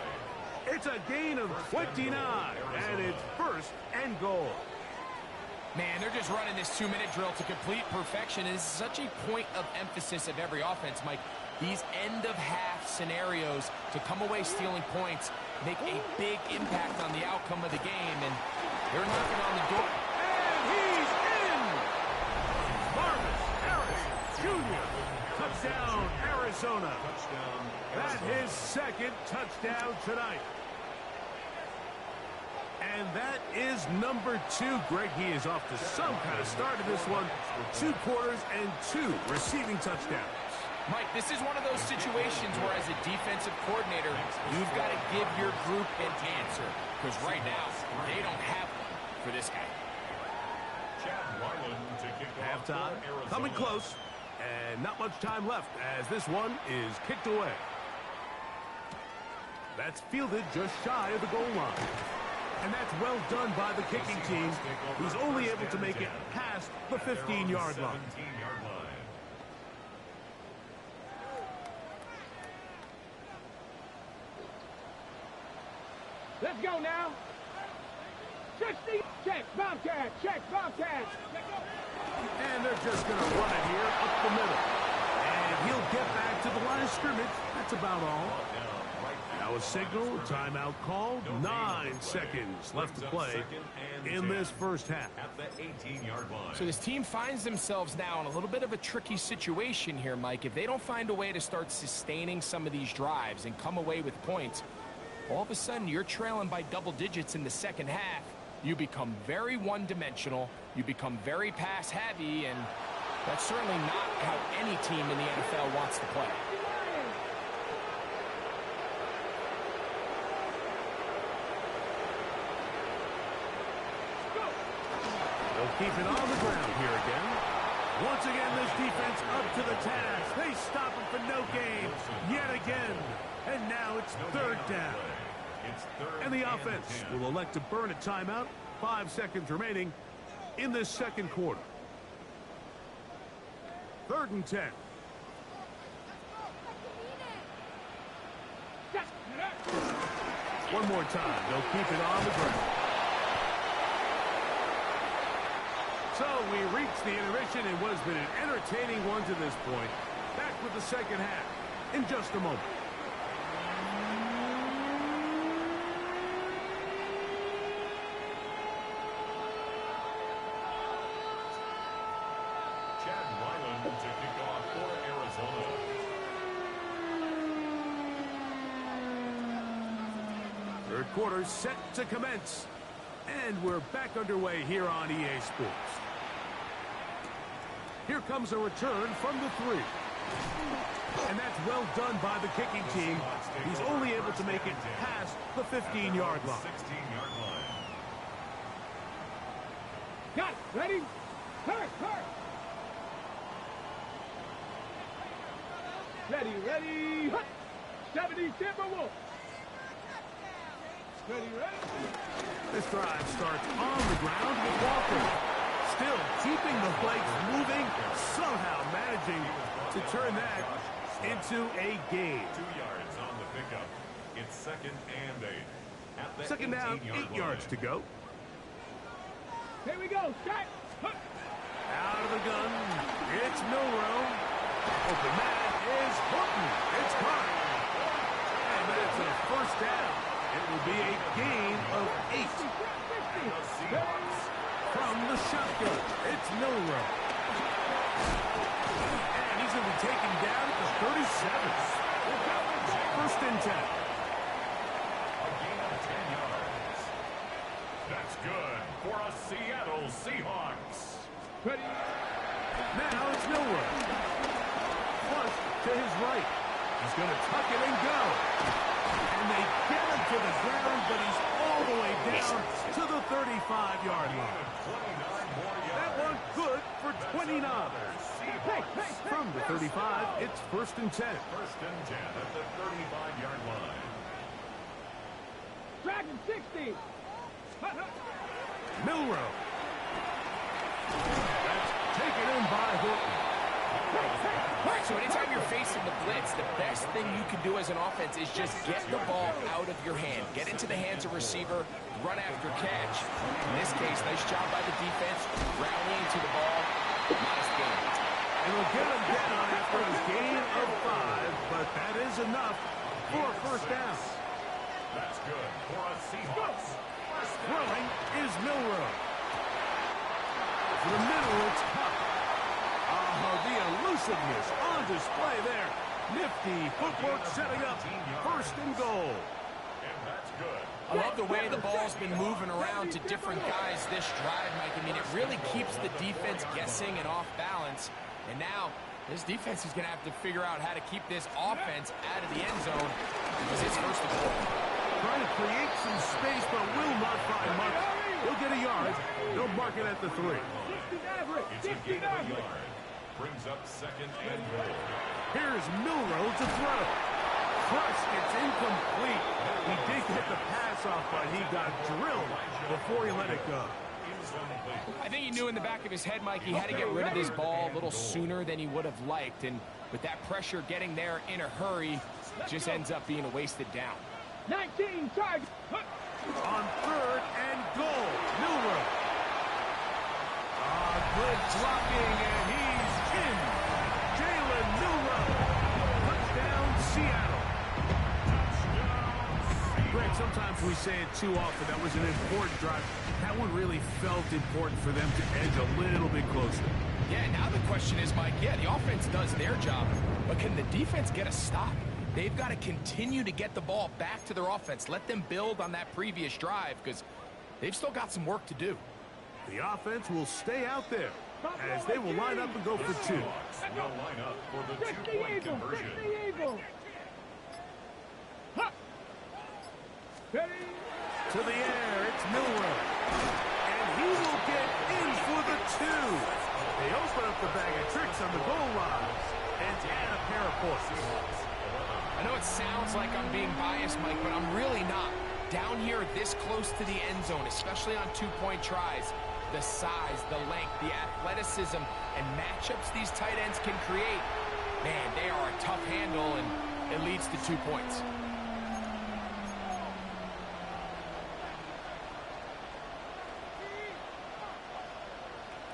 It's a gain of 29, and it's 1st and goal. Man, they're just running this 2-minute drill to complete perfection. It is such a point of emphasis of every offense, Mike. These end-of-half scenarios to come away stealing points make a big impact on the outcome of the game, and they're knocking on the door. And he's in! Marvis Harris Jr. Touchdown, Arizona. That's his second touchdown tonight. And that is number 2. Greg, he is off to some kind of start in this one. 2 quarters and 2 receiving touchdowns. Mike, this is one of those situations where as a defensive coordinator, you've got to give your group an answer. Because right now, they don't have one for this guy. Halftime, coming close, and not much time left as this one is kicked away. That's fielded just shy of the goal line. And that's well done by the kicking team, who's only able to make it past the 15-yard line. Let's go now. 60. Check, Bobcat. Check, Bobcat. And they're just going to run it here up the middle. And he'll get back to the line of scrimmage. That's about all. Now a signal, timeout called. 9 seconds left to play in this first half. So this team finds themselves now in a little bit of a tricky situation here, Mike. If they don't find a way to start sustaining some of these drives and come away with points, all of a sudden you're trailing by double digits in the second half. You become very one-dimensional. You become very pass-heavy, and that's certainly not how any team in the NFL wants to play. They'll keep it on the ground here again. Once again, this defense up to the task. They stop him for no gain yet again. And now it's third down. And the offense will elect to burn a timeout. 5 seconds remaining in this second quarter. 3rd and 10. One more time. They'll keep it on the ground. So we reach the intermission in what has been an entertaining one to this point. Back with the second half in just a moment. To kick off for Arizona. Third quarter set to commence. And we're back underway here on EA Sports. Here comes a return from the 3. And that's well done by the kicking team. He's only able to make it past the 15-yard line. 16-yard line. Got it. Ready? Hurt, hurt. Ready, ready, hut! 70 Timberwolves! Ready, ready? This drive starts on the ground with Walker. Still keeping the legs moving, somehow managing to turn that into a gain. 2 yards on the pickup. It's 2nd and 8. At the Second down, 8 yards to go. Here we go, set! Hut. Out of the gun, it's Milrow. Open man is Horton. It's caught. And that's a first down. It will be a gain of 8. From the shotgun, it's Milrow. And he's going to be taken down at the 37. First and 10. A gain of 10 yards. That's good for a Seattle Seahawks. Ready? Now it's Milrow. Flush to his right. He's going to tuck it and go. And they get him to the ground, but he's all the way down to the 35-yard line. That one good for 29. From the 35, it's 1st and 10. 1st and 10 at the 35-yard line. Dragon 60! Milrow. That's taken in by Horton. So anytime you're facing the blitz, the best thing you can do as an offense is just get the ball out of your hand. Get into the hands of receiver, run after catch. In this case, nice job by the defense, rallying to the ball. Nice game. And we'll get them down after a gain of 5, but that is enough for a first down. That's good for a Seahawks. Throwing is Milroe. To the middle, it's Huff. Oh, the elusiveness on display there. Nifty footwork setting up first and goal. And that's good. I love the way the ball's been moving around to different guys this drive, Mike. I mean, it really keeps the defense guessing and off balance. And now, this defense is going to have to figure out how to keep this offense out of the end zone because it's first and goal. Trying to create some space, but will not find much. He'll get a yard. They'll mark it at the 3. It's a gain of a yard. Brings up second and goal. Here's Milroe to throw. Crushed, it's incomplete. He did get the pass off, but he got drilled before he let it go. I think he knew in the back of his head, Mike, he had to get rid of this ball a little sooner than he would have liked. And with that pressure getting there in a hurry, it just ends up being a wasted down. 19 target. On 3rd and goal, Milroe. Good blocking, and he's in. Jalen Milroe. Touchdown, Seattle. Greg, sometimes we say it too often. That was an important drive. That one really felt important for them to edge a little bit closer. Yeah, now the question is, Mike, yeah, the offense does their job, but can the defense get a stop? They've got to continue to get the ball back to their offense. Let them build on that previous drive because they've still got some work to do. The offense will stay out there as they will line up and go for 2. They'll line up for the 2-point conversion. To the air, it's Milroe. And he will get in for the 2. They open up the bag of tricks on the goal line and add a pair of points. I know it sounds like I'm being biased, Mike, but I'm really not. Down here this close to the end zone, especially on 2-point tries, the size, the length, the athleticism, and matchups these tight ends can create, man, they are a tough handle, and it leads to 2 points.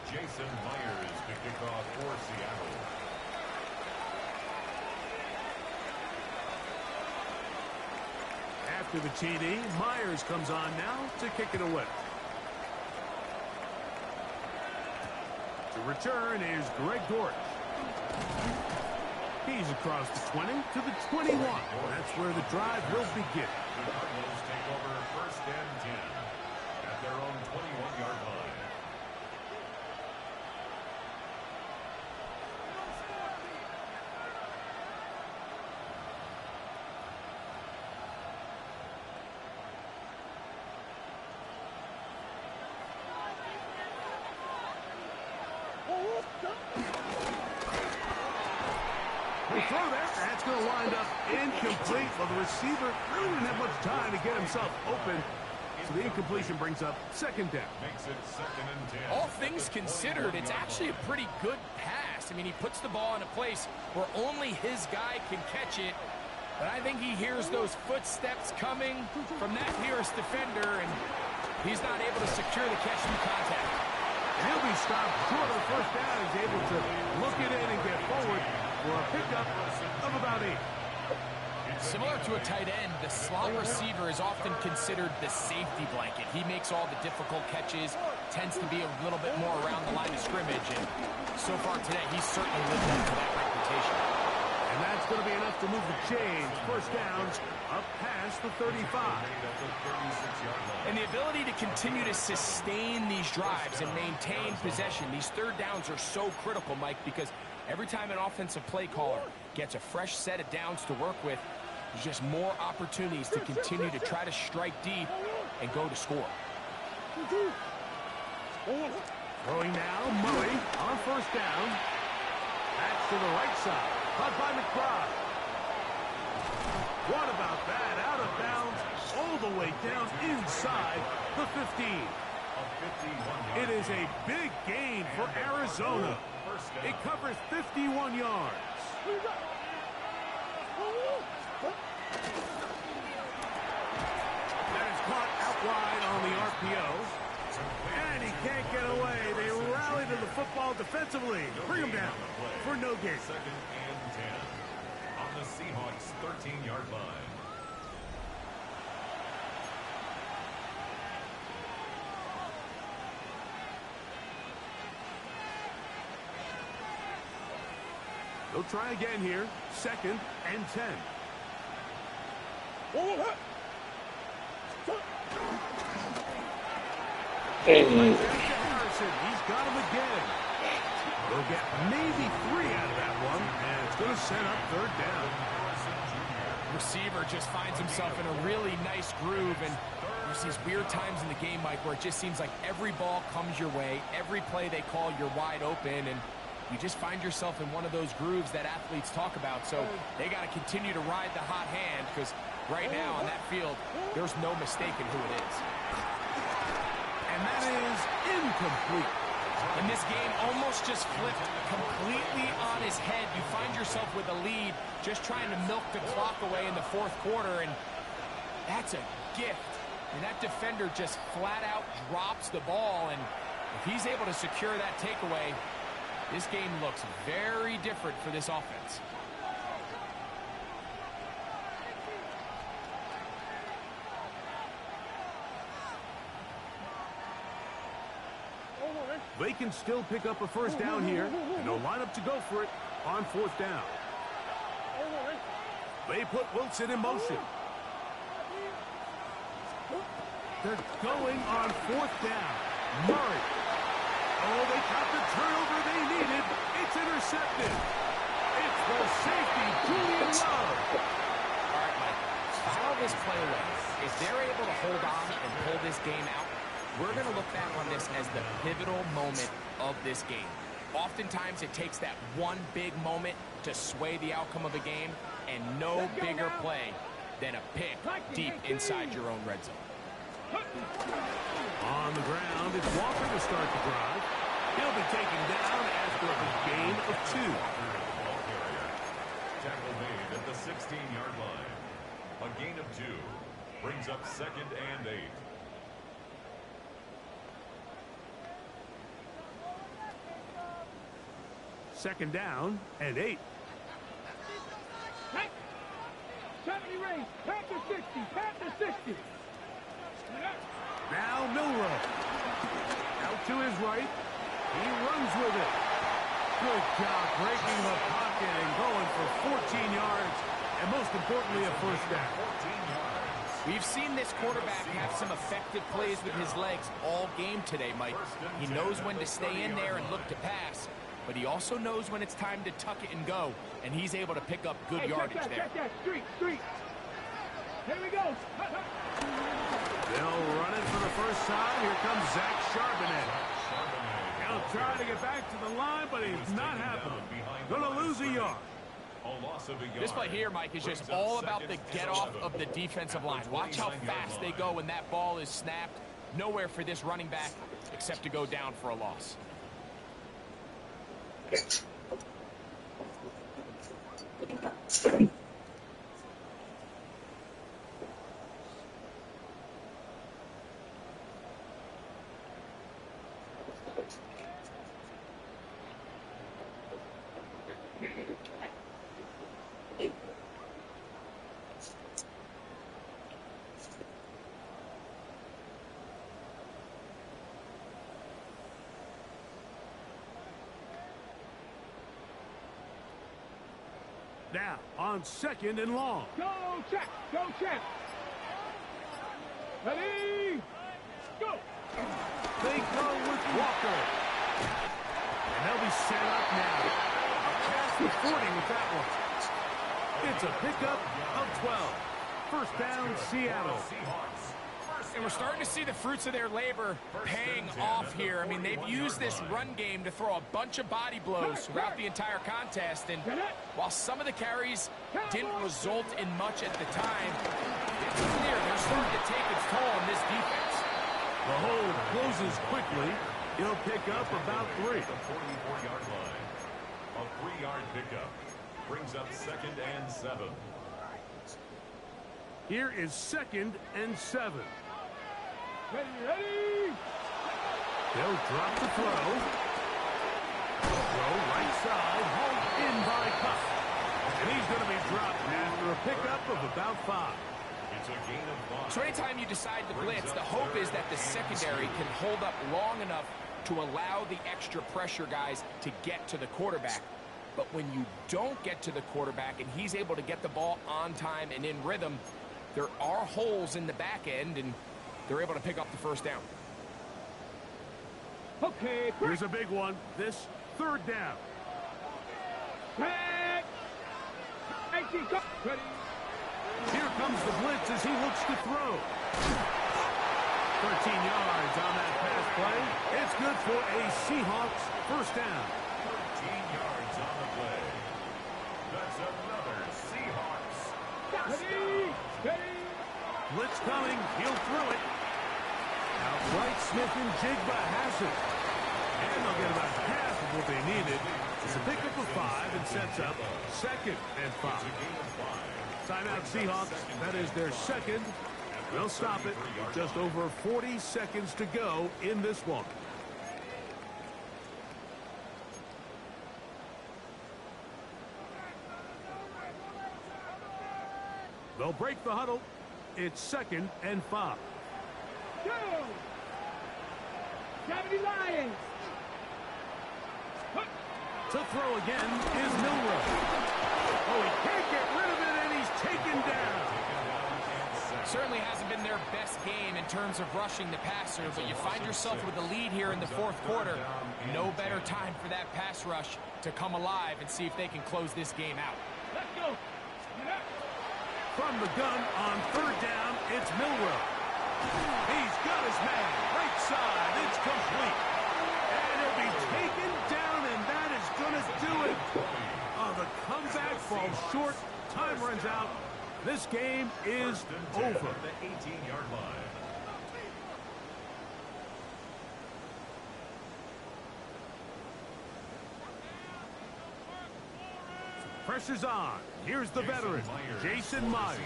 Jason Myers to kick off for Seattle. After the TD, Myers comes on now to kick it away. To return is Greg Dortch. He's across the 20 to the 21. That's where the drive will begin. The Cardinals take over first and 10 at their own 21-yard line. The throw there, that's going to wind up incomplete. Well, the receiver really didn't have much time to get himself open. So the incompletion brings up second down. Makes it second and 10. All things considered, it's actually a pretty good pass. I mean, he puts the ball in a place where only his guy can catch it. But I think he hears those footsteps coming from that nearest defender, and he's not able to secure the catch through contact. And he'll be stopped short of the first down. He's able to look it in and get forward for a pickup of about 8. Similar to a tight end, the slot receiver is often considered the safety blanket. He makes all the difficult catches, tends to be a little bit more around the line of scrimmage, and so far today, he's certainly lived up to that reputation. And that's going to be enough to move the chains. First downs up past the 35. And the ability to continue to sustain these drives and maintain possession, these third downs are so critical, Mike, because every time an offensive play caller gets a fresh set of downs to work with, there's just more opportunities to continue to try to strike deep and go to score. Throwing now, Murray on first down. That's to the right side. Caught by McBride. What about that? Out of bounds, all the way down inside the 15. It is a big gain for Arizona. It covers 51 yards. That is caught out wide on the RPO. And he can't get away. They rally to the football defensively. Bring him down for no gain. Second and 10 on the Seahawks' 13-yard line. They'll try again here. Second and 10. Hey, Harrison, he's got him again. They'll get maybe 3 out of that one, and it's going to set up third down. Receiver just finds himself in a really nice groove, and there's these weird times in the game, Mike, where it just seems like every ball comes your way, every play they call, you're wide open, and you just find yourself in one of those grooves that athletes talk about. So they got to continue to ride the hot hand, because right now on that field, there's no mistaking who it is. And that is incomplete. And this game almost just flipped completely on his head. You find yourself with a lead, just trying to milk the clock away in the fourth quarter, and that's a gift. And that defender just flat out drops the ball, and if he's able to secure that takeaway, this game looks very different for this offense. They can still pick up a first down here, and they'll line up to go for it on fourth down. They put Wilson in motion. They're going on fourth down. Murray. Oh, they got the turnover they needed. It's intercepted. It's the safety, Julian Love. All right, Mike, file this play away. If they're able to hold on and pull this game out, we're going to look back on this as the pivotal moment of this game. Oftentimes, it takes that one big moment to sway the outcome of a game, and no bigger play than a pick deep inside your own red zone. On the ground, it's Walker to start the drive. He'll be taken down after a gain of 2. Tackle made at the 16-yard line. A gain of 2 brings up second and 8. Second down and 8. Hey! 70 range. Panther 60. Panther 60. Now Milrow. Out to his right. He runs with it. Good job breaking the pocket and going for 14 yards. And most importantly, a first down. 14 yards. We've seen this quarterback have some effective plays with his legs all game today, Mike. He knows when to stay in there and look to pass, but he also knows when it's time to tuck it and go, and he's able to pick up good yardage there. Check that. Street. Here we go. They'll run it for the first time. Here comes Zach Charbonnet. He'll try to get back to the line, but he's not happening. Gonna lose a yard. This play here, Mike, is just all about the get-off of the defensive line. Watch how fast they go when that ball is snapped. Nowhere for this running back except to go down for a loss. Now, on second and long. Go, check. Ready? Go. They go with Walker. And they'll be set up now. Past the 40 with that one. It's a pickup of 12. First down, Seattle. And we're starting to see the fruits of their labor paying off here. I mean, they've used this run game to throw a bunch of body blows throughout the entire contest. And while some of the carries didn't result in much at the time, it's clear they're starting to take its toll on this defense. The hold closes He'll pick up about 3. The 44-yard line. A 3-yard pickup brings up 2nd and 7. Here is 2nd and 7. Ready. He'll drop the throw. Throw right side, hauled in by Cup. And he's going to be dropped after a pickup of about 5. It's a gain of 5. So anytime you decide to blitz, the hope is that the secondary can hold up long enough to allow the extra pressure guys to get to the quarterback. But when you don't get to the quarterback and he's able to get the ball on time and in rhythm, there are holes in the back end, and they're able to pick up the first down. Okay. Here's a big one. This 3rd down. Back. 18, go. Ready. Here comes the blitz as he looks to throw. 13 yards on that pass play. It's good for a Seahawks first down. 13 yards on the play. That's another Seahawks first Ready. down. Ready. Blitz coming. He'll throw it. Outright Smith and Jigba has it. And they'll get about half of what they needed. It's a pickup of 5 and sets up 2nd and 5. Timeout Seahawks. That is their 2nd. They'll stop it with just over 40 seconds to go in this one. They'll break the huddle. It's 2nd and 5. Go. 70 Lions. To throw again is Milrow. Oh, he can't get rid of it, and he's taken down. Certainly hasn't been their best game in terms of rushing the passer, but you find yourself with a lead here in the 4th quarter. No better time for that pass rush to come alive and see if they can close this game out. Let's go. From the gun on 3rd down, it's Milrow. He's got his man. Right side, it's complete. And he'll be taken down, and that is going to do it. Oh, the comeback falls short. Time runs out. This game is over. The 18-yard line. Pressure's on. Here's the veteran, Jason Myers.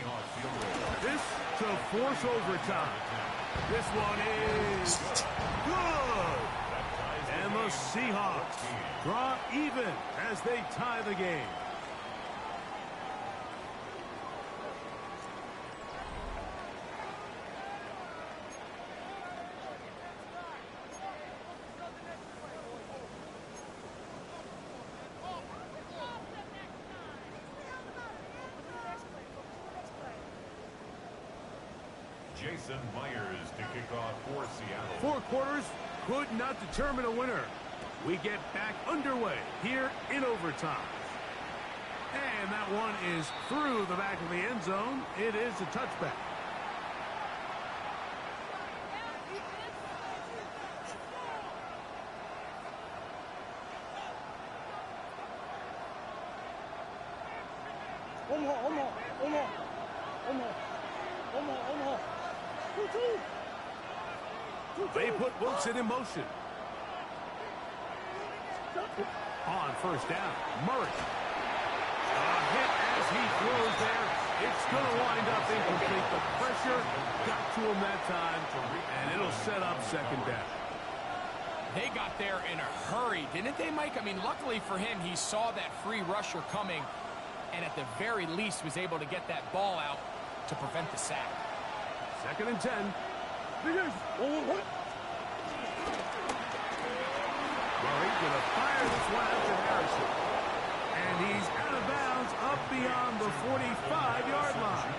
This to force overtime. This one is good. And the Seahawks draw even as they tie the game. Jason Myers to kick off for Seattle. 4 quarters could not determine a winner. We get back underway here in overtime. And that one is through the back of the end zone. It is a touchback. They put Wilson in motion. On 1st down, Murray. A hit as he throws there. It's going to wind up incomplete. The pressure got to him that time, and it'll set up 2nd down. They got there in a hurry, didn't they, Mike? I mean, luckily for him, he saw that free rusher coming, and at the very least was able to get that ball out to prevent the sack. 2nd and 10. Murray going to fire this one out to Harrison. And he's out of bounds up beyond the 45-yard line.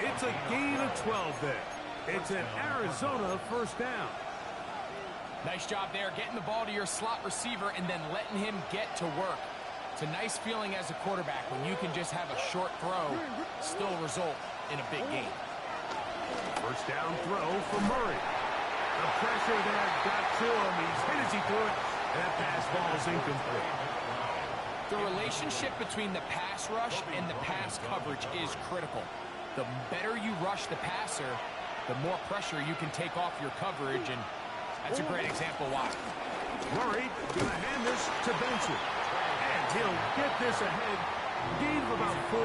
It's a gain of 12 there. It's an Arizona 1st down. Nice job there, getting the ball to your slot receiver and then letting him get to work. It's a nice feeling as a quarterback when you can just have a short throw still result in a big game. 1st down throw for Murray. The pressure there got to him. He's hit as he threw it. That pass ball is incomplete. The relationship between the pass rush and the pass coverage is critical. The better you rush the passer, the more pressure you can take off your coverage, and That's a great example why. Murray going to hand this to Benson. And he'll get this ahead. Gain of about 4,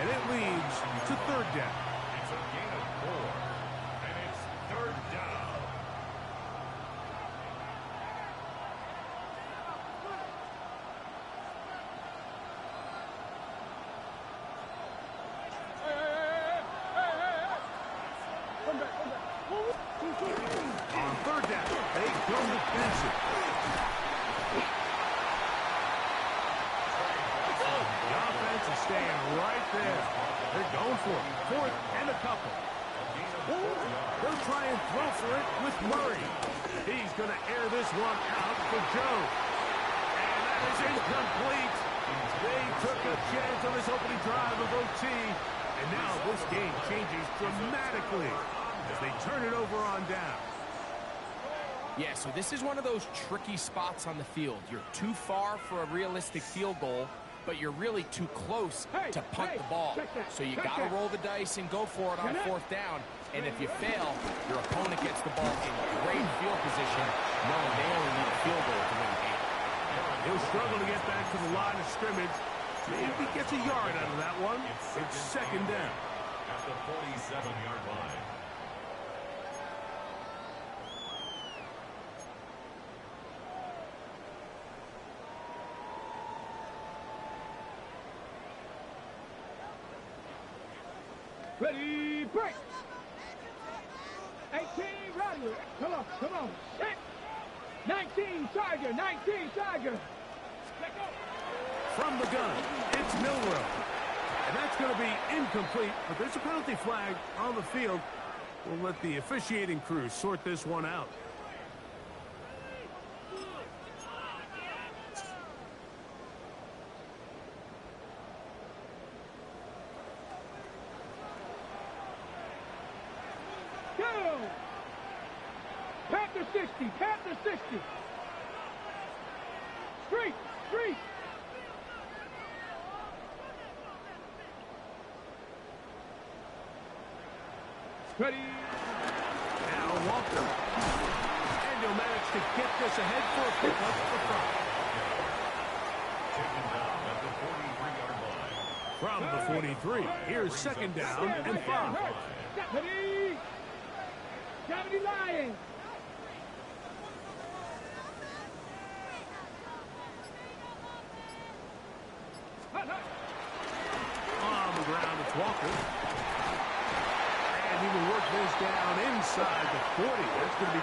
and it leads to third down. It's a gain of 4, and it's third down. On third down, they go with Benson. The offense is staying right there. They're going for it. Fourth and a couple. They'll try and throw for it with Murray. He's going to air this one out for Joe. And that is incomplete. They took a chance on this opening drive of OT. And now this game changes dramatically as they turn it over on down. Yeah, so this is one of those tricky spots on the field. You're too far for a realistic field goal, but you're really too close to punt the ball. So you got to roll the dice and go for it on fourth down. And if you fail, your opponent gets the ball in great field position, knowing they only need a field goal to win the game. He'll struggle to get back to the line of scrimmage. Maybe gets a yard out of that one. It's second down. At the 47-yard line. Ready, break. 18, Rattler. Come on. Hit. 19, Tiger. 19, Tiger. Let go. From the gun, it's Milrow. And that's going to be incomplete, but there's a penalty flag on the field. We'll let the officiating crew sort this one out. Go. Panther 60. Panther 60. Street. Ready. Now Walker. And he'll manage to get this ahead for a pickup for front. Taken down at the 43-yard line. From the 43, here's second down and 5. Ready. 70 Lions. On the ground, it's Walker. And he will work this down inside the 40. That's going to be...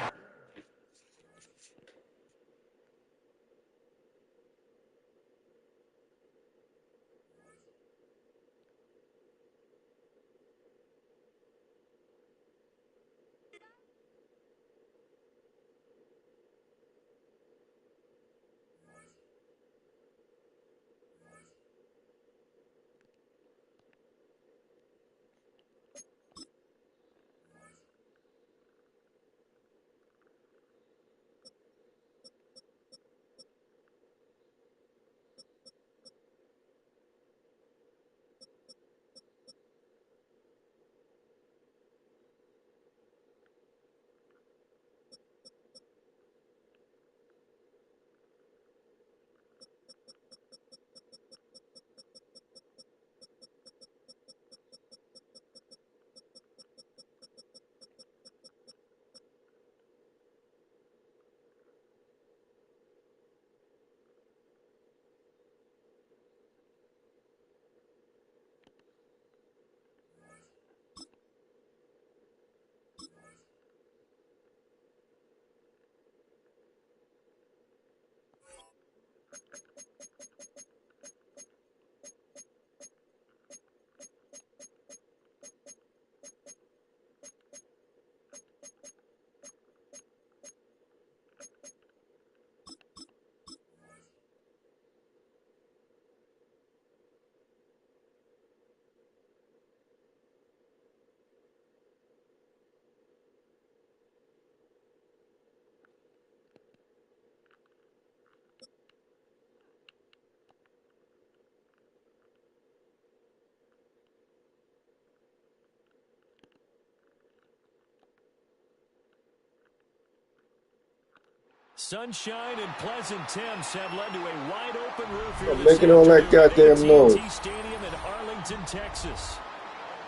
Sunshine and pleasant temps have led to a wide-open roof here I'm this making all that afternoon goddamn at noise. AT&T Stadium in Arlington, Texas.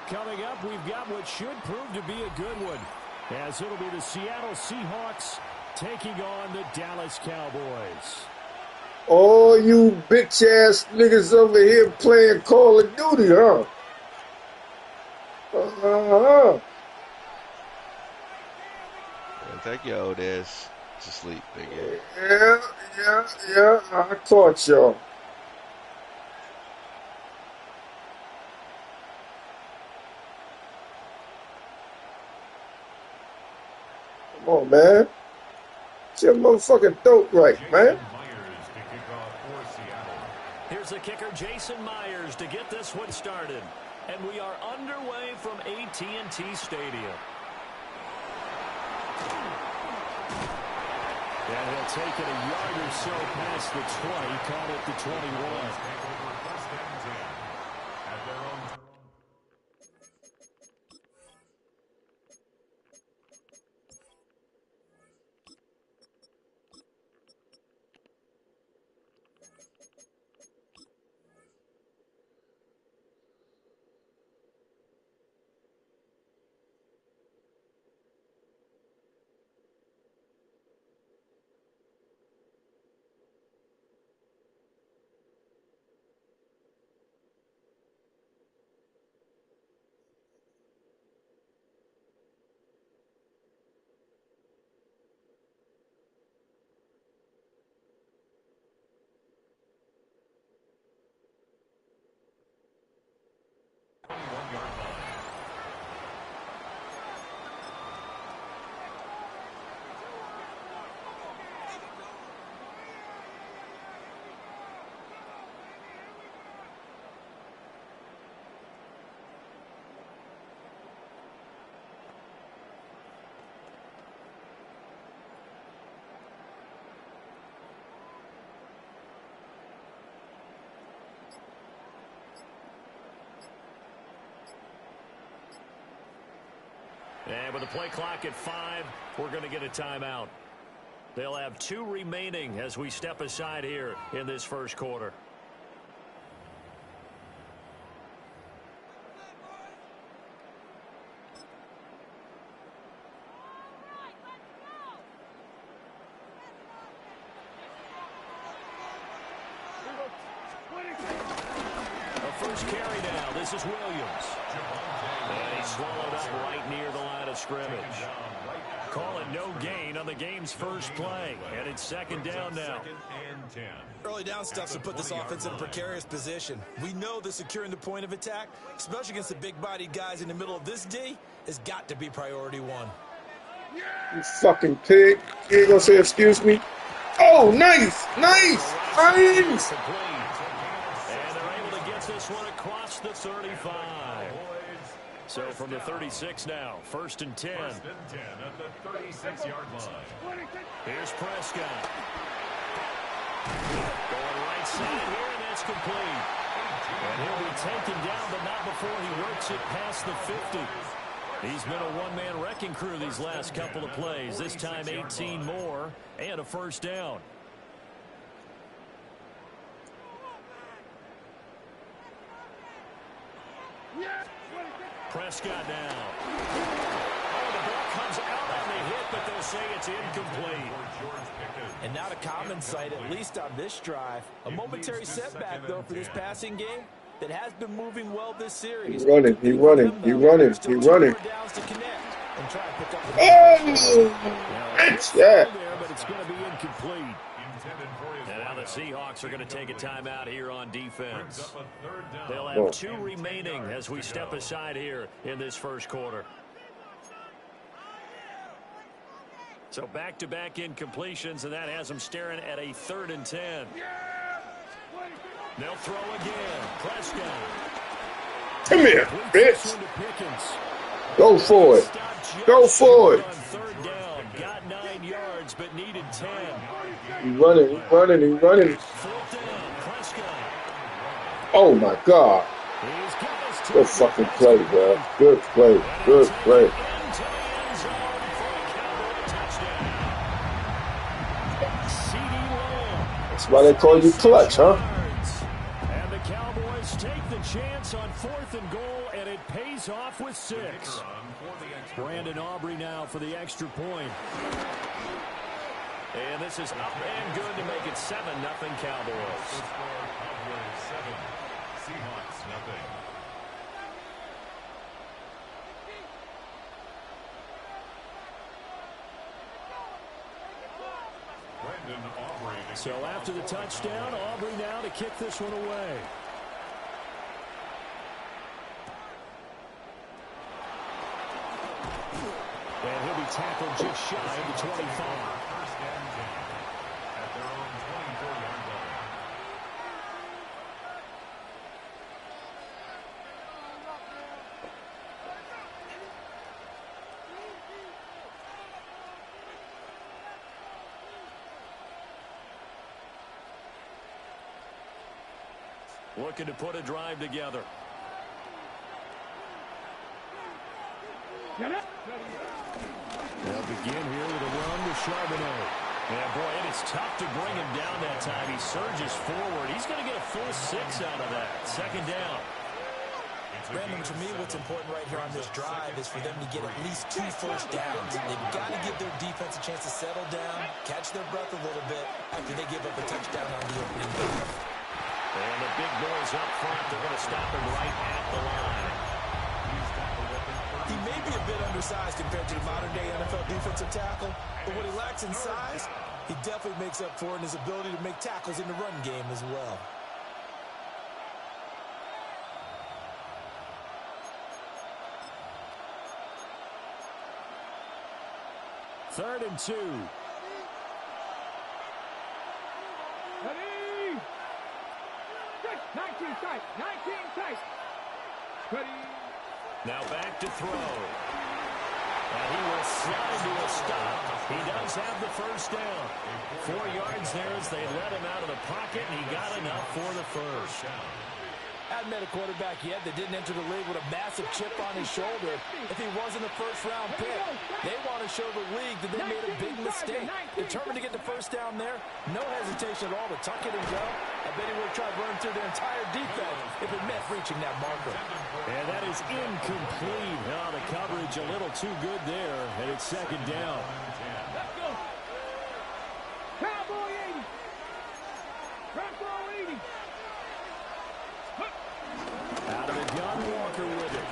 Coming up, we've got what should prove to be a good one, as it'll be the Seattle Seahawks taking on the Dallas Cowboys. Oh, you bitch-ass niggas over here playing Call of Duty, huh? Take your old ass to sleep, big ass. Yeah. I caught y'all. Come on, man. Get your motherfucking throat right, man. Here's the kicker, Jason Myers, to get this one started. And we are underway from AT&T Stadium. And he'll take it a yard or so past the 20, caught at the 21. And with the play clock at 5, we're going to get a timeout. They'll have 2 remaining as we step aside here in this first quarter. A first carry now. This is Williams. And he swallowed up right near the line of scrimmage. Call it no gain on the game's first play. And it's second down now. Early down stuff to put this offense in a precarious position. We know that securing the point of attack, especially against the big-bodied guys in the middle of this D, has got to be priority one. You fucking pig. You ain't gonna say excuse me? Oh, nice! Nice! Nice! And they're able to get this one across the 35. So from the 36 now, first and 10. First and 10 at the 36-yard line. Here's Prescott. Going right side here, and that's complete. And he'll be taken down, but not before he works it past the 50. He's been a one-man wrecking crew these last couple of plays. This time 18 more and a first down. Prescott now. Oh, the ball comes out on the hit, but they'll say it's incomplete. And not a common sight, at least on this drive. A momentary setback, though, for this passing game that has been moving well this series. He running. Oh! It's that. But it's going to be incomplete. And now the Seahawks are going to take a timeout here on defense. They'll have 2 remaining as we step aside here in this first quarter. So back-to-back incompletions, and that has them staring at a 3rd and 10. They'll throw again. Prescott. Come here, bitch. Go for it. Go for it. 3rd down. Got 9 yards, but needed 10. He's running. Oh, my God. Good fucking play, bro. Good play. That's why they call you clutch, huh? And the Cowboys take the chance on 4th and goal, and it pays off with 6. Brandon Aubrey now for the extra point. And this is up and good to make it 7-0 Cowboys. Seahawks, nothing. So after the touchdown, Aubrey now to kick this one away. And he'll be tackled just shy of the 25. First down at their own 24-yard line. Looking to put a drive together. Get it. They'll begin here with a run with Charbonnet. Yeah, boy, it is tough to bring him down that time. He surges forward. He's going to get a full 6 out of that. 2nd down. Brandon, to me, what's important right here on this drive is for them to get at least 2 first downs. They've got to give their defense a chance to settle down, catch their breath a little bit after they give up a touchdown on the opening drive. And the big boys up front, they're going to stop him right at the line. He may be a bit undersized compared to the modern-day NFL defensive tackle, but what he lacks in size, he definitely makes up for in his ability to make tackles in the run game as well. Third and 2. Ready. 19 tight. 19 tight. Ready. Now back to throw. And he will slide to a stop. He does have the first down. 4 yards there as they let him out of the pocket, and he got enough for the first. Hadn't met a quarterback yet that didn't enter the league with a massive chip on his shoulder. If he wasn't a first-round pick, they want to show the league that they made a big mistake. Determined to get the first down there, no hesitation at all to tuck it and go. I bet he would have tried running through their entire defense if it meant reaching that marker. And that is incomplete. Oh, the coverage a little too good there, and it's 2nd down. Let's go. Cowboy 80. Front row 80. Out of the gun, Walker with it.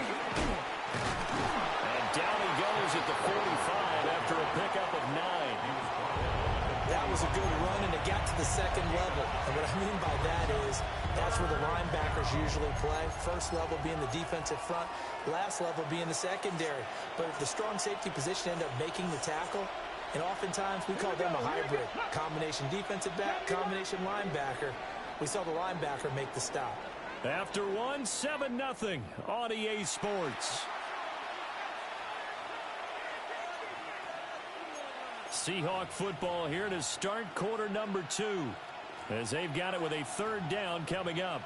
And down he goes at the 45 after a pickup of 9. That was a good run, and it got to the 2nd level. And what I mean by that is that's where the linebackers usually play. First level being the defensive front, last level being the secondary. But if the strong safety position end up making the tackle, and oftentimes we call them a hybrid. Combination defensive back, combination linebacker. We saw the linebacker make the stop. After 1, 7-0 on EA Sports. Seahawk football here to start quarter number 2, as they've got it with a 3rd down coming up.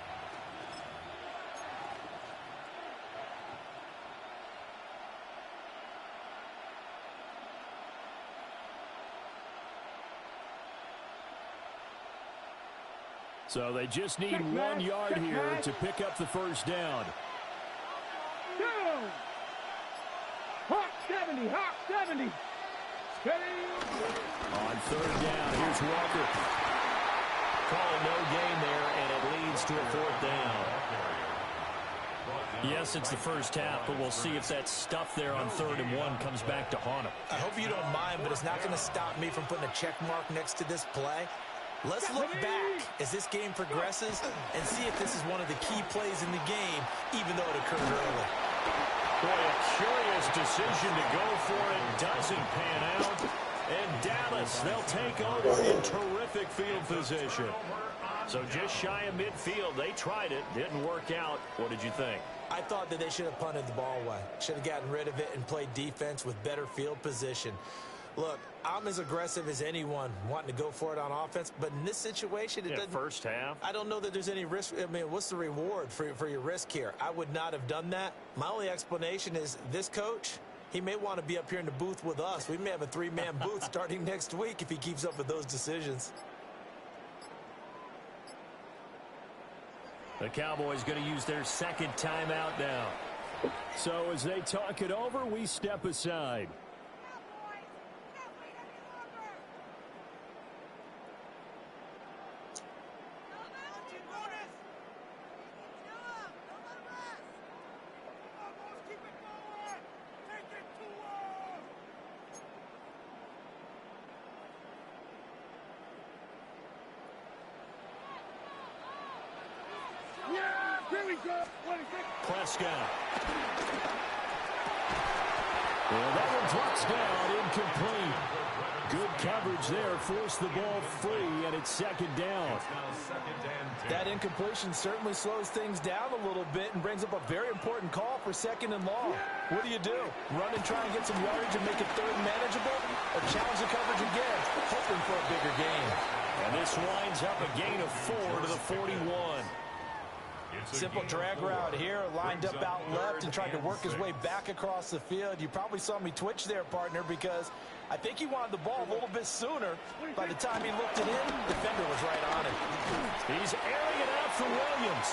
So they just need 1 yard here to pick up the first down. Down. Hawk 70. Hawk 70. Steady. On 3rd down, here's Walker. Call no gain there, and it leads to a 4th down. Yes, it's the first half, but we'll see if that stuff there on 3rd and 1 comes back to haunt him. I hope you don't mind, but it's not going to stop me from putting a check mark next to this play. Let's look back as this game progresses and see if this is one of the key plays in the game, even though it occurred early. Boy, a curious decision to go for it. Doesn't pan out. And Dallas, they'll take over in terrific field position. So just shy of midfield. They tried it. Didn't work out. What did you think? I thought that they should have punted the ball away. Should have gotten rid of it and played defense with better field position. Look, I'm as aggressive as anyone wanting to go for it on offense, but in this situation, it doesn't. First half. I don't know that there's any risk. I mean, what's the reward for your risk here? I would not have done that. My only explanation is this coach, he may want to be up here in the booth with us. We may have a 3-man booth starting next week if he keeps up with those decisions. The Cowboys going to use their second timeout now. So as they talk it over, we step aside. Prescott. Well, that one drops down, incomplete. Good coverage there, forced the ball free, and it's second down. That incompletion certainly slows things down a little bit and brings up a very important call for second and long. What do? Run and try and get some yardage and make it third manageable? Or challenge the coverage again, hoping for a bigger gain? And this winds up a gain of 4 to the 41. Simple drag route here, lined up out left and tried to work his way back across the field. You probably saw me twitch there, partner, because I think he wanted the ball a little bit sooner. By the time he looked it in, the defender was right on it. He's airing it out for Williams.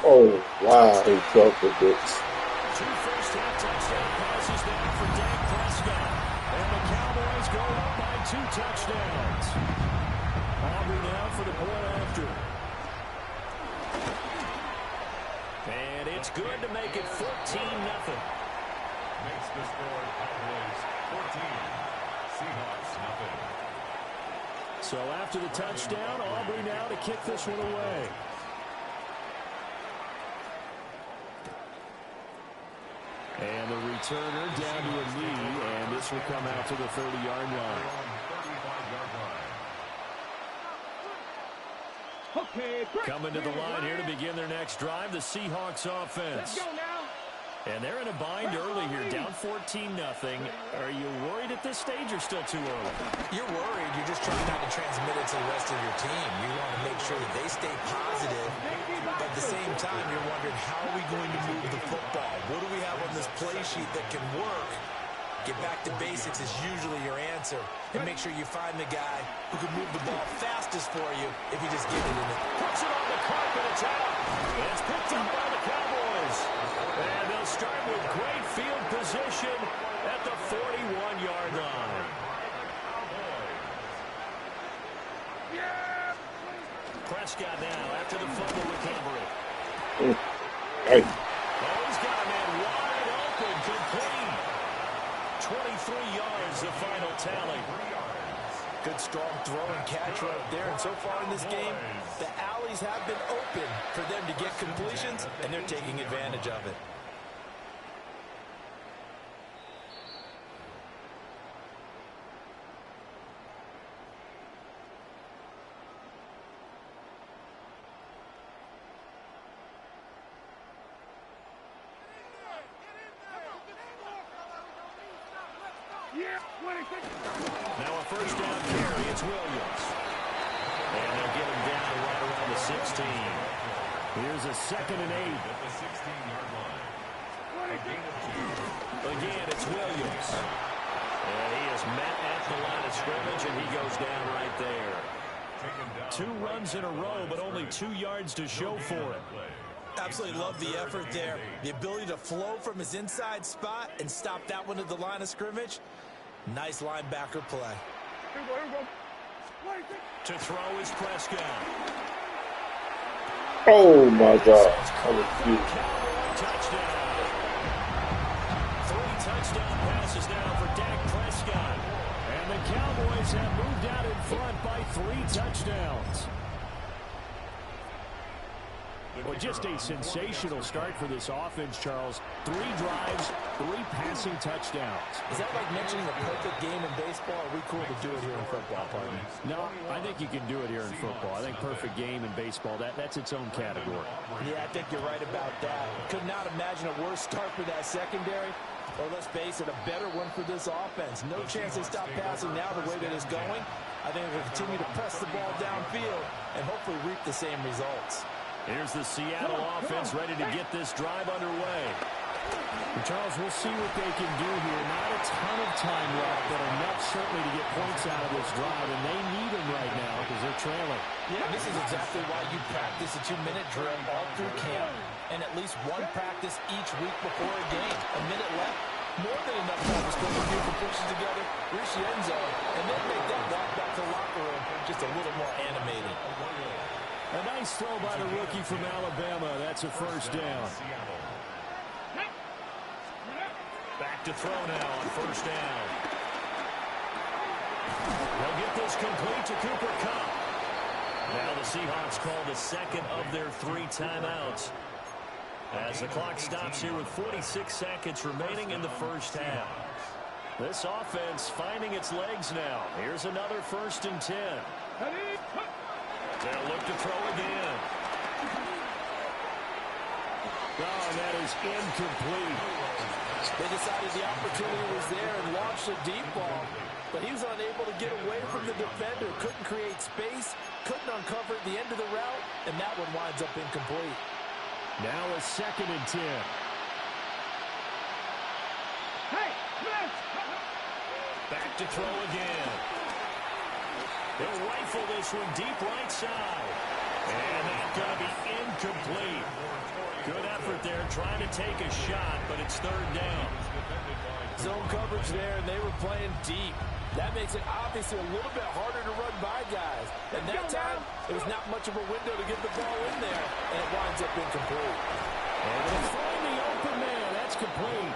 Oh, wow, he dropped the bits. 2 first-half touchdown passes down for Dak Prescott. And the Cowboys go up by 2 touchdowns. Aubrey now for the point after. And it's good to make it 14-0. Makes the score Cowboys 14, Seahawks nothing. So after the touchdown, Aubrey now to kick this one away. And the returner down to a knee, and this will come out to the 30-yard line. Okay, coming to the line here to begin their next drive, the Seahawks offense. Let's go now. And they're in a bind early here, down 14-0. Are you worried at this stage or still too early? You're worried. You're just trying not to transmit it to the rest of your team. You want to make sure that they stay positive, but at the same time, you're wondering, how are we going to move the football? What do we have on this play sheet that can work? Get back to basics is usually your answer. And make sure you find the guy who can move the ball fastest for you if you just get it in it. Puts it on the carpet, it's out. It's picked up by the Cowboys. And they'll start with great field position at the 41-yard line. Prescott now after the fumble recovery. Hey. Oh, he's got a man wide open, complete. 23 yards, the final tally. Good strong throw and catch right there. And so far in this game, the alleys have been open for them to get completions, and they're taking advantage of it. Now a first down carry, it's Williams. And they'll get him down to right around the 16. Here's a 2nd and 8. At the 16-yard line. Again, it's Williams. And he is met at the line of scrimmage, and he goes down right there. 2 runs in a row, but only 2 yards to show for it. Absolutely love the effort there. The ability to flow from his inside spot and stop that one at the line of scrimmage. Nice linebacker play. To throw is Prescott. Oh, my God. I refuse. Touchdown. 3 touchdown passes now for Dak Prescott. And the Cowboys have moved out in front by 3 touchdowns. Well, just a sensational start for this offense, Charles. 3 drives, 3 passing touchdowns. Is that like mentioning a perfect game in baseball? Or are we cool to do it here in football, partner? No, I think you can do it here in football. I think perfect game in baseball, that's its own category. Yeah, I think you're right about that. Could not imagine a worse start for that secondary. Or let's face it, a better one for this offense. No chance they stop passing now the way that it's going. I think they'll continue to press the ball downfield and hopefully reap the same results. Here's the Seattle offense ready to get this drive underway. And Charles, we'll see what they can do here. Not a ton of time left, but enough certainly to get points out of this drive, and they need them right now because they're trailing. Yeah, this is exactly why you practice a 2-minute drill all through camp and at least one practice each week before a game. A minute left, more than enough time to score a few completions together, reach the end zone, and then make that walk back to the locker room just a little more animated. A nice throw by the rookie from Alabama. That's a first down. Back to throw now on first down. They'll get this complete to Cooper Kupp. Now the Seahawks call the second of their 3 timeouts, as the clock stops here with 46 seconds remaining in the first half. This offense finding its legs now. Here's another 1st and 10. They'll look to throw again. Oh, and that is incomplete. They decided the opportunity was there and launched a deep ball, but he was unable to get away from the defender. Couldn't create space, couldn't uncover the end of the route, and that one winds up incomplete. Now a 2nd and 10. Hey, miss! Back to throw again. They'll rifle this one deep right side. And that's going to be incomplete. Good effort there trying to take a shot, but it's 3rd down. Zone coverage there, and they were playing deep. That makes it obviously a little bit harder to run by guys. And that time, it was not much of a window to get the ball in there, and it winds up incomplete. And they'll find the open man. That's complete.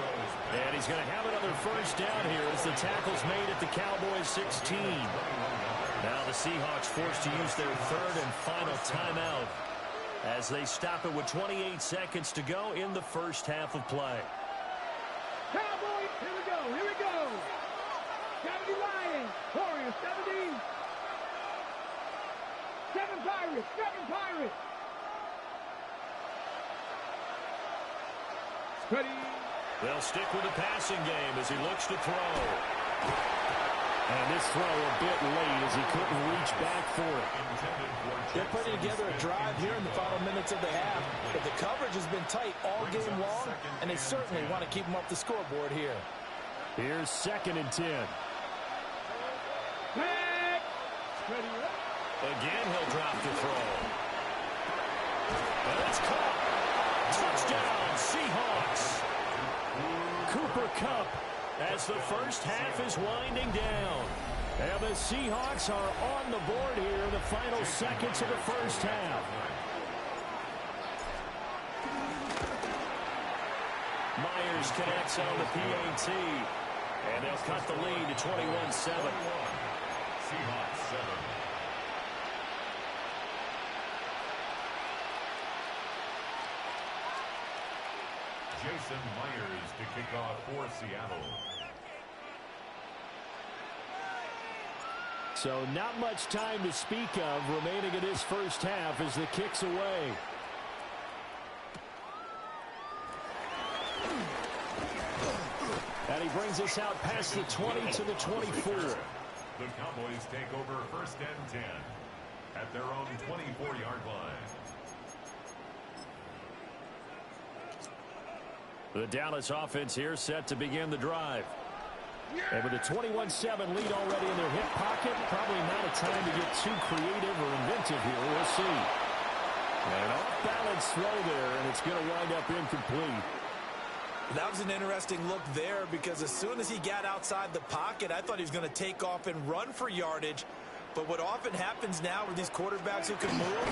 And he's going to have another first down here as the tackle's made at the Cowboys 16. Now the Seahawks forced to use their 3rd and final timeout as they stop it with 28 seconds to go in the first half of play. Cowboys, here we go, here we go. 70 Lions, Warriors, 70. 7 Pirates, 7 Pirates. Ready. They'll stick with the passing game as he looks to throw. And this throw a bit late as he couldn't reach back for it. They're putting together a drive here in the final minutes of the half, but the coverage has been tight all game long, and they certainly want to keep them off the scoreboard here. Here's 2nd and 10. Again, he'll drop the throw. And it's caught. Touchdown, Seahawks. Cooper Kupp as the first half is winding down. And the Seahawks are on the board here in the final seconds of the first half. Myers connects on the PAT. And they'll cut the lead to 21-7. Seahawks 7. Jason Myers to kick off for Seattle. So not much time to speak of remaining in this first half as the kick's away. And he brings us out past the 20 to the 24. The Cowboys take over 1st and 10 at their own 24-yard line. The Dallas offense here set to begin the drive. And with a 21-7 lead already in their hip pocket, probably not a time to get too creative or inventive here. We'll see. An off-balance throw there, and it's going to wind up incomplete. That was an interesting look there because as soon as he got outside the pocket, I thought he was going to take off and run for yardage. But what often happens now with these quarterbacks who can move,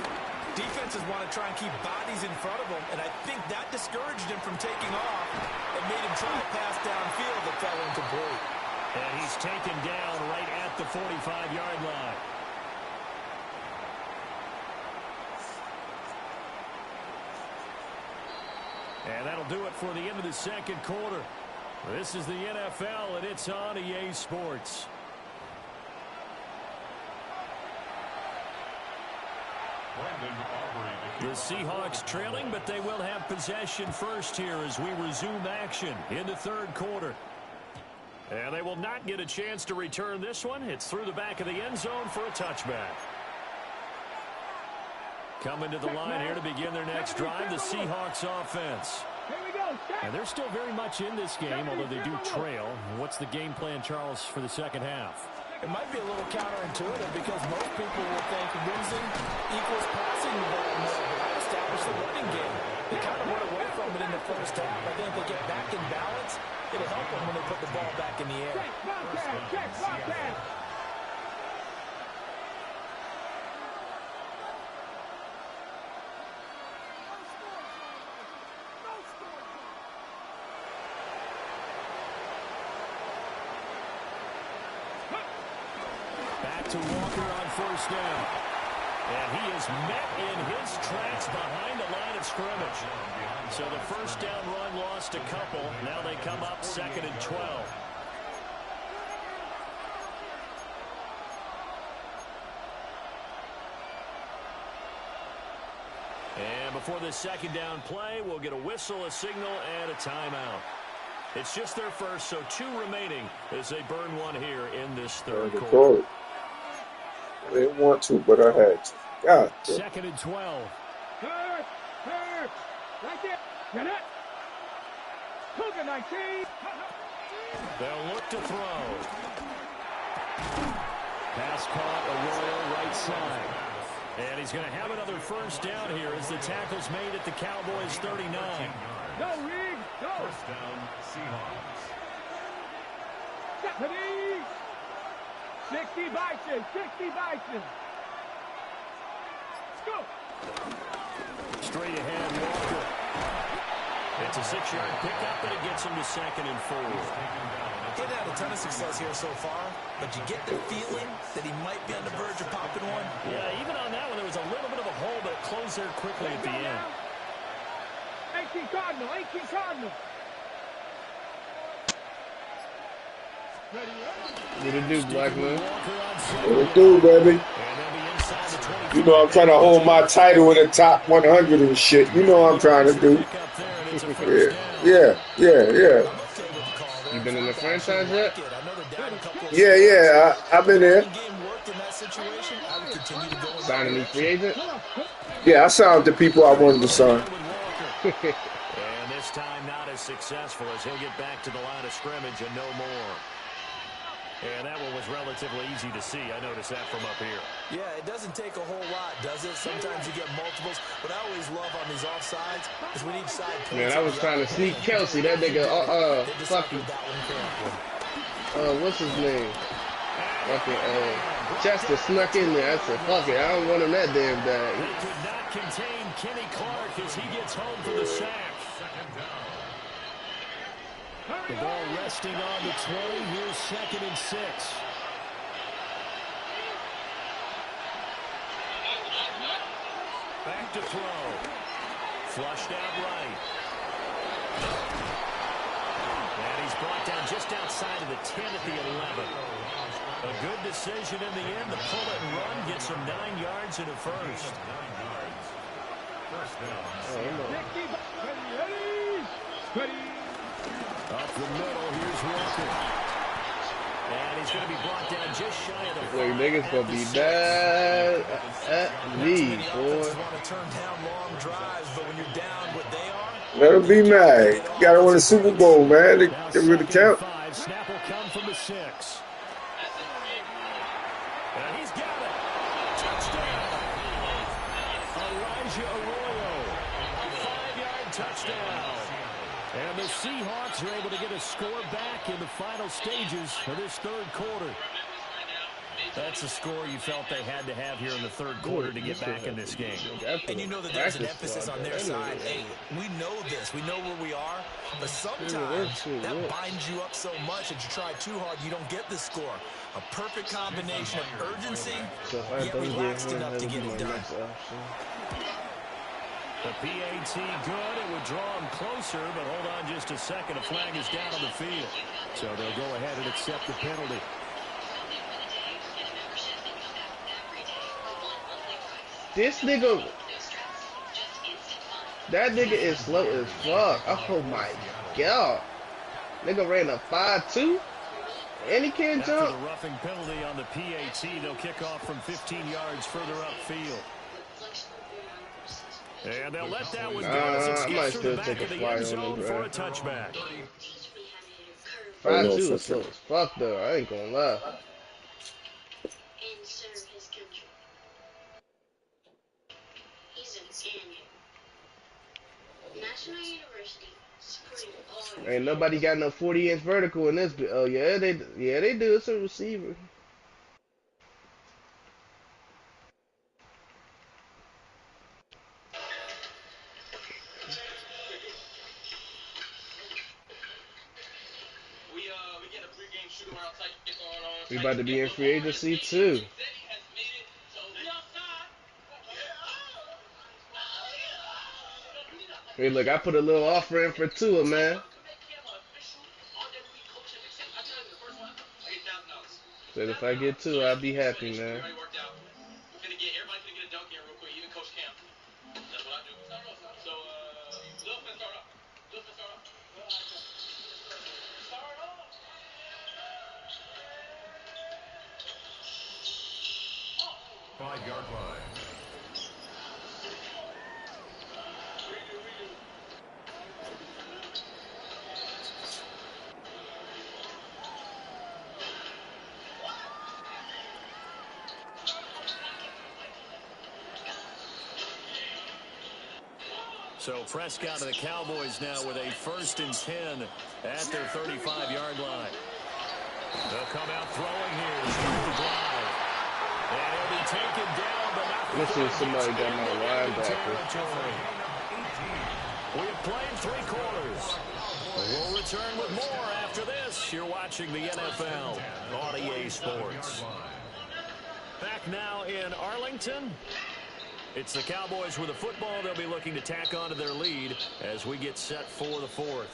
defenses want to try and keep bodies in front of them, and I think that discouraged him from taking off and made him try to pass downfield that fell incomplete. And he's taken down right at the 45-yard line. And that'll do it for the end of the second quarter. This is the NFL, and it's on EA Sports. The Seahawks trailing, but they will have possession first here as we resume action in the third quarter. And they will not get a chance to return this one. It's through the back of the end zone for a touchback. Coming to the line here to begin their next drive, the Seahawks offense. Here we go. And they're still very much in this game, although they do trail. What's the game plan, Charles, for the second half? It might be a little counterintuitive because most people will think losing equals passing the ball more, but I established the running game. They kind of went away from it in the first half. I think if they get back in balance, it'll help them when they put the ball back in the air. Check, Bobcat. Back to Walker on first down. And he is met in his tracks behind the line of scrimmage. So the first down run lost a couple. Now they come up 2nd and 12. And before the second down play, we'll get a whistle, a signal, and a timeout. It's just their first, so 2 remaining as they burn one here in this third quarter. I didn't want to, but I had to. God. 2nd and 12. Hurt. Right there. Get it. Cougar 19. They'll look to throw. Pass caught, Arroyo right side. And he's going to have another first down here as the tackle's made at the Cowboys 39. Go, Reed. Go. First down, Seahawks. Stephanie. 60 Bison. Let's go. Straight ahead, Walker. It's a 6-yard pickup, and it gets him to 2nd and 4. He's had a ton of success here so far, but you get the feeling that he might be on the verge of popping one. Yeah, even on that one, there was a little bit of a hole, but it closed there quickly at the end. 18 Cardinal. What it do, black man? What it do, baby? You know I'm trying to hold my title in the top 100 and shit. You know what I'm trying to do. Yeah. You been in the franchise yet? Yeah. I've been there. Signing a new free agent? Yeah, I signed the people I wanted to sign. And this time not as successful as he'll get back to the line of scrimmage and no more. And that one was relatively easy to see. I noticed that from up here. Yeah, it doesn't take a whole lot, does it? Sometimes you get multiples. What I always love on these offsides is when each side... Man, I was trying to sneak Kelsey. That nigga, fucking... what's his name? Fucking, Chester snuck in there. I said, fuck it, I don't want him that damn bad. They could not contain Kenny Clark as he gets home for the sack. The ball resting on the 20. Here's 2nd and 6. Back to throw. Flushed out right. And he's brought down just outside of the 10 at the 11. A good decision in the end to pull it and run. Gets him 9 yards and a first. First down. Up the middle, here's Walker. And he's going to be brought down just shy of the 5. Like, niggas gonna be bad at me, boy. Let them be mad. Got to win a Super Bowl, man. They really count. Snap will come from the 6. And he's got it. Touchdown. Elijah Arroyo. A 5-yard touchdown. And the Seahawks are able to get a score back in the final stages of this third quarter. That's a score you felt they had to have here in the third quarter to get back in this game. And you know that there's an emphasis on their side. Hey, we know this. We know where we are. But sometimes that binds you up so much that you try too hard, you don't get the score. A perfect combination of urgency, yet relaxed enough to get it done. The PAT good. It would draw him closer, but hold on just a second. A flag is down on the field. So they'll go ahead and accept the penalty. This nigga, that nigga is slow as fuck. Oh my god. Nigga ran a 5.2 and he can't jump. After the roughing penalty on the PAT, they'll kick off from 15 yards further upfield. And they'll let that one go as it I might skips through the still back take a of the flyer end on zone this for a drive. touchback. I don't know 5-2 is something. slow as fuck, though. I ain't gonna lie. Ain't nobody got no 40-inch vertical in this. Oh yeah, they do. It's a receiver. We about to be in free agency too. Hey, look, I put a little offer in for Tua, man. Said if I get Tua, I'll be happy, man. Five-yard line. So Prescott and the Cowboys now with a 1st and 10 at their 35-yard line. They'll come out throwing here to start the drive. And he'll be taken down, but not Let's see if somebody got my linebacker. We have played 3 quarters. We'll return with more after this. You're watching the NFL on EA Sports. Back now in Arlington. It's the Cowboys with the football. They'll be looking to tack on to their lead as we get set for the 4th.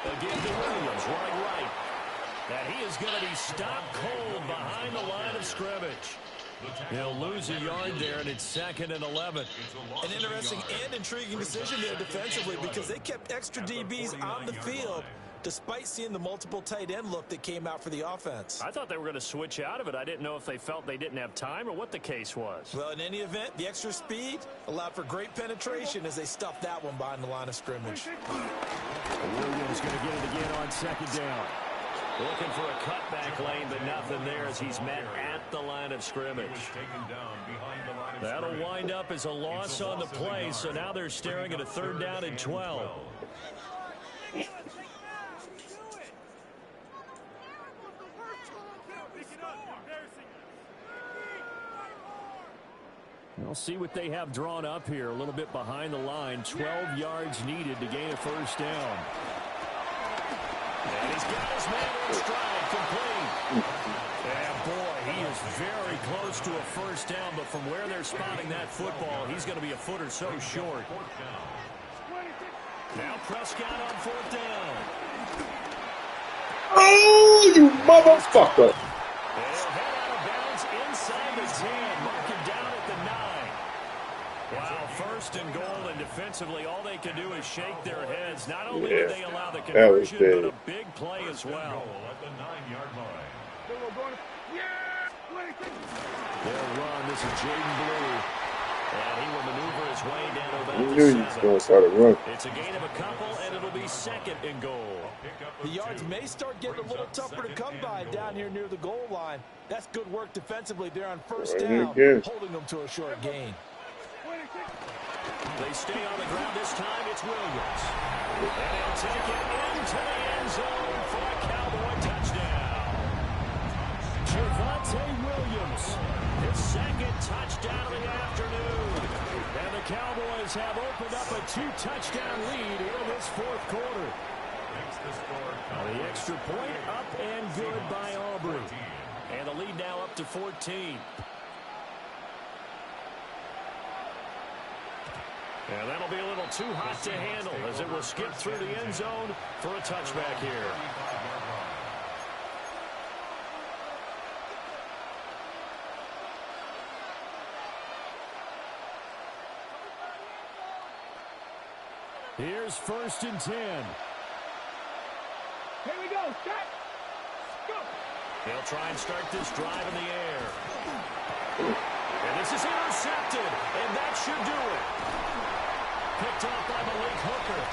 Again to Williams, running right. And he is going to be stopped cold behind the line of scrimmage. He'll lose a yard there, and it's 2nd and 11. An interesting and intriguing decision there defensively because they kept extra DBs on the field despite seeing the multiple tight end look that came out for the offense. I thought they were going to switch out of it. I didn't know if they felt they didn't have time or what the case was. Well, in any event, the extra speed allowed for great penetration as they stuffed that one behind the line of scrimmage. Williams going to get it again on 2nd down. Looking for a cutback lane, but nothing there as he's met at the line of scrimmage. That'll wind up as a loss on the play, so now they're staring at a 3rd down and 12. We'll see what they have drawn up here. A little bit behind the line. 12 yards needed to gain a 1st down. And he's got his man in stride, complete. And boy, he is very close to a 1st down, but from where they're spotting that football, he's going to be a foot or so short. Now Prescott on 4th down. Oh, you motherfucker. They'll head out of bounds inside the 10, marking down at the 9. Wow, 1st and goal, and defensively, all they can do is shake their heads. Not only did they allow the conversion, but a big play as well. They'll run. This is Jaden Blue. And he will maneuver his way down to about the 7. It's a gain of a couple, and it'll be 2nd and goal. The yards may start getting a little tougher to come by down here near the goal line. That's good work defensively there on 1st down, holding them to a short gain. They stay on the ground this time. It's Williams. And he'll take it into the end zone for a Cowboy touchdown. Javonte Williams, his 2nd touchdown of the afternoon. And the Cowboys have opened up a 2-touchdown lead in this 4th quarter. The extra point up and good by Aubrey. And the lead now up to 14. And that'll be a little too hot to handle as it will skip through the end zone for a touchback here. Here's 1st and 10. Here we go. Set. Go. They'll try and start this drive in the air. And this is intercepted, and that should do it. Picked off by Malik Hooker.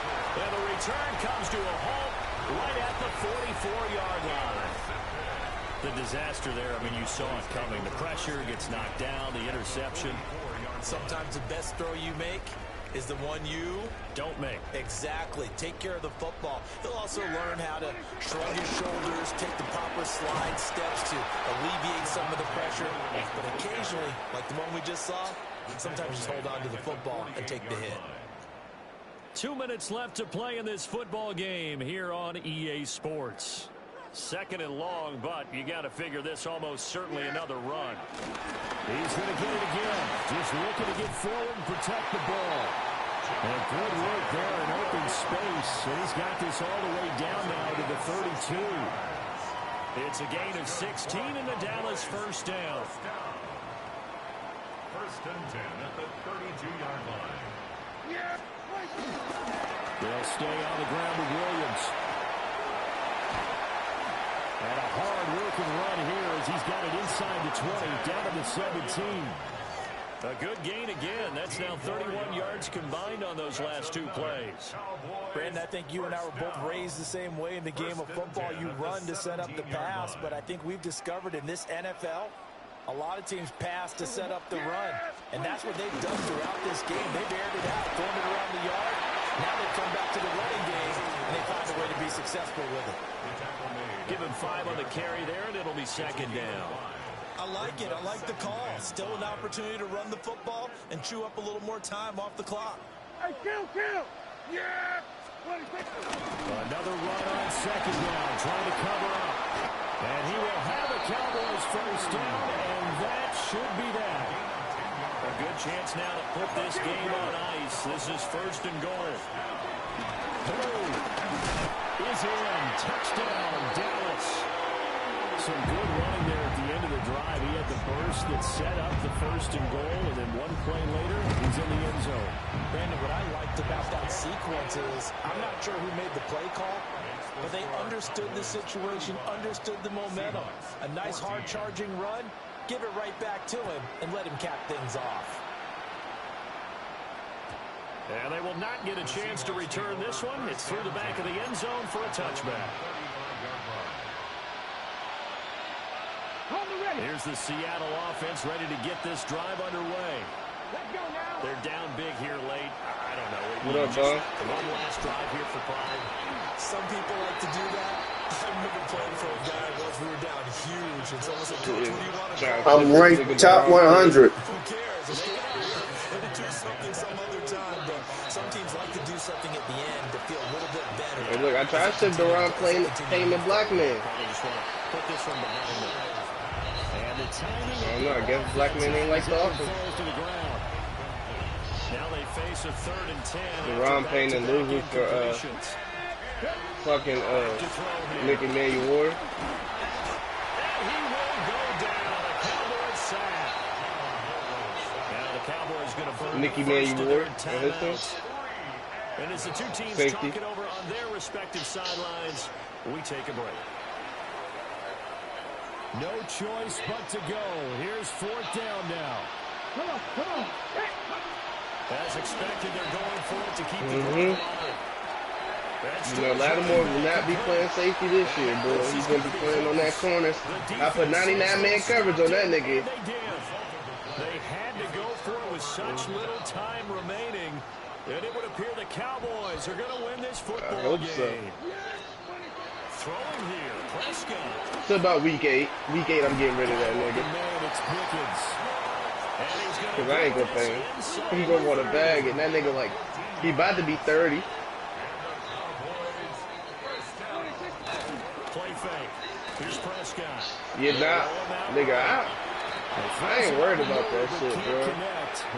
And the return comes to a halt right at the 44-yard line. The disaster there, I mean, you saw it coming. The pressure gets knocked down, the interception. Sometimes the best throw you make is the one you don't make. Exactly. Take care of the football. He'll also learn how to shrug his shoulders, take the proper slide steps to alleviate some of the pressure. But occasionally, like the one we just saw, sometimes just hold on to the football and take the hit. 2 minutes left to play in this football game here on EA Sports. Second and long, but you got to figure this almost certainly another run. He's going to get it again. Just looking to get forward and protect the ball. And good work there in open space. And he's got this all the way down now to the 32. It's a gain of 16 in the Dallas first down. First and 10 at the 32-yard line. They'll stay on the ground with Williams. And a hard-working run here as he's got it inside the 20, down to the 17. A good gain again. That's now 31 yards combined on those last two plays. Brandon, I think you and I were both raised the same way in the game of football. You run to set up the pass, but I think we've discovered in this NFL, a lot of teams pass to set up the run. And that's what they've done throughout this game. They've aired it out, thrown it around the yard. Now they come back to the running game, and they find a way to be successful with it. Give him 5 on the carry there, and it'll be second down. I like it. I like the call. Still an opportunity to run the football and chew up a little more time off the clock. Hey, kill! Yeah! 26. Another run on second down, trying to cover up. And he will have a Cowboys first down, and that should be that. A good chance now to put this game on ice. This is first and goal. Is in. Touchdown, Dallas. Some good running there at the end of the drive. He had the burst that set up the first and goal, and then one play later, he's in the end zone. Brandon, what I liked about that sequence is, I'm not sure who made the play call, but they understood the situation, understood the momentum. A nice hard-charging run, give it right back to him, and let him cap things off. And they will not get a chance to return this one. It's through the back of the end zone for a touchback. Here's the Seattle offense ready to get this drive underway. Let's go now. They're down big here late. I don't know. What up, dog? One last drive here for pride. Some people like to do that. I remember playing for a guy once we were down huge. It's almost like, Coach, what do you want to do? I'm ranked top 100. Who cares? Maybe do something some other time, but some teams like to do something at the end to feel a little bit better. Hey, look, I tried to shift around playing the black man. Put this one behind them. And the timing. I don't know, I guess black men ain't like the offense. Now they face a 3rd and 10. Deron Payne and losing for fucking Nicky Manuel. He will go down. A Cowboys sack. Now the Cowboys going to burn Nicky Manuel on his team. And as the two teams talk it over on their respective sidelines, we take a break. No choice but to go. Here's 4th down now. Come on. As expected, they're going for it to keep the ball alive. You know, Lattimore will not be playing safety this year, boy. He's going to be playing on that corner. I put 99-man coverage on that nigga. They had to go for it with such little time remaining, and it would appear the Cowboys are going to win this football game. So. Throwing here, Prescott. It's about week 8. Week 8, I'm getting rid of that nigga. It's Pickens. Because I ain't going to pay him. He's going to want to bag it. And that nigga, like, he about to be 30. Play fake. Here's Prescott. Yeah, nah. Nigga, I ain't worried about that shit, bro.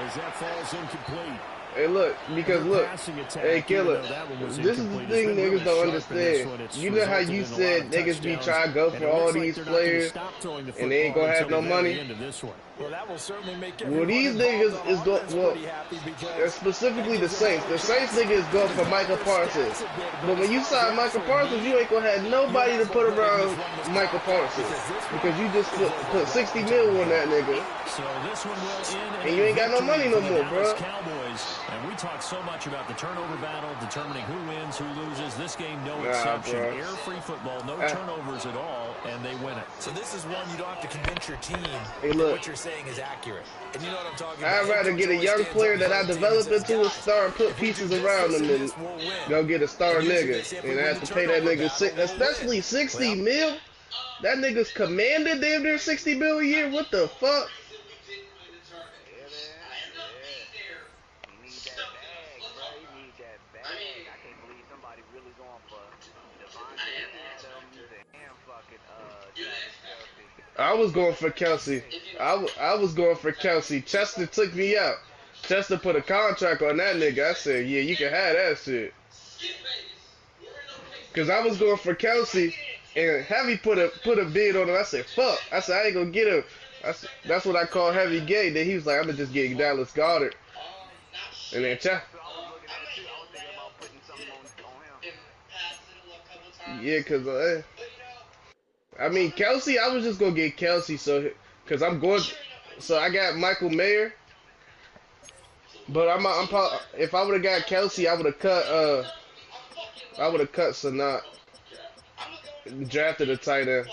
As that falls incomplete. Hey, look, because look, hey, Killer, this is the thing niggas don't understand. You know how you said niggas be trying to go for all these players and they ain't gonna have no money? Well, that will certainly make Well, everyone these involved niggas on is going. offense Well, pretty happy because specifically that the gives them Saints. another The Saints chance nigga is going to for develop Michael their Parsons. stats a bit. But But as when you far as the sign Michael actual Parsons, you need, ain't gonna have you're nobody not to going put to go ahead and just around run this Michael clock out Parsons because this one because you just is going to go put right 60 into the mil on game. that nigga, So this one will end in and a you ain't got no victory money for no the more, Dallas bro. Cowboys. And we talk so much about the turnover battle, determining who wins, who loses. This game, no Nah, exception. bro. Air-free football, no turnovers at all, and they win it. So this is one you don't have to convince your team Hey, that look. what you're saying is accurate. And you know what I'm talking I'd about. rather Head coach get a always young stands player up in that front I of the team and develop says, into a guys, star and put if we pieces do this, around this, him and and this, we'll win. go get a star And usually they nigga say if we and win have the to pay that turnover nigga battle, we'll especially win. 60 Well, mil. That nigga's commanded damn near 60 mil a year. What the fuck? Yeah, man. Yeah. He need that bag, bro. He need that bag. I can't believe somebody really going for Devontae Adams and fucking Travis Kelce. I was going for Kelsey. I was going for Kelsey. Chester took me out. Chester put a contract on that nigga. I said, yeah, you can have that shit. Cause I was going for Kelsey, and Heavy put a bid on him. I said, fuck. I said, I ain't gonna get him. That's what I call Heavy gay. Then he was like, I'm gonna just get Dallas Goedert. And then That's what I was looking at too. I was thinking about putting something on him. Yeah, cause I mean Kelsey, I was just gonna get Kelsey, so cause I'm going, so I got Michael Mayer, but I'm probably, if I would have got Kelsey, I would have cut Sanat, drafted a tight end.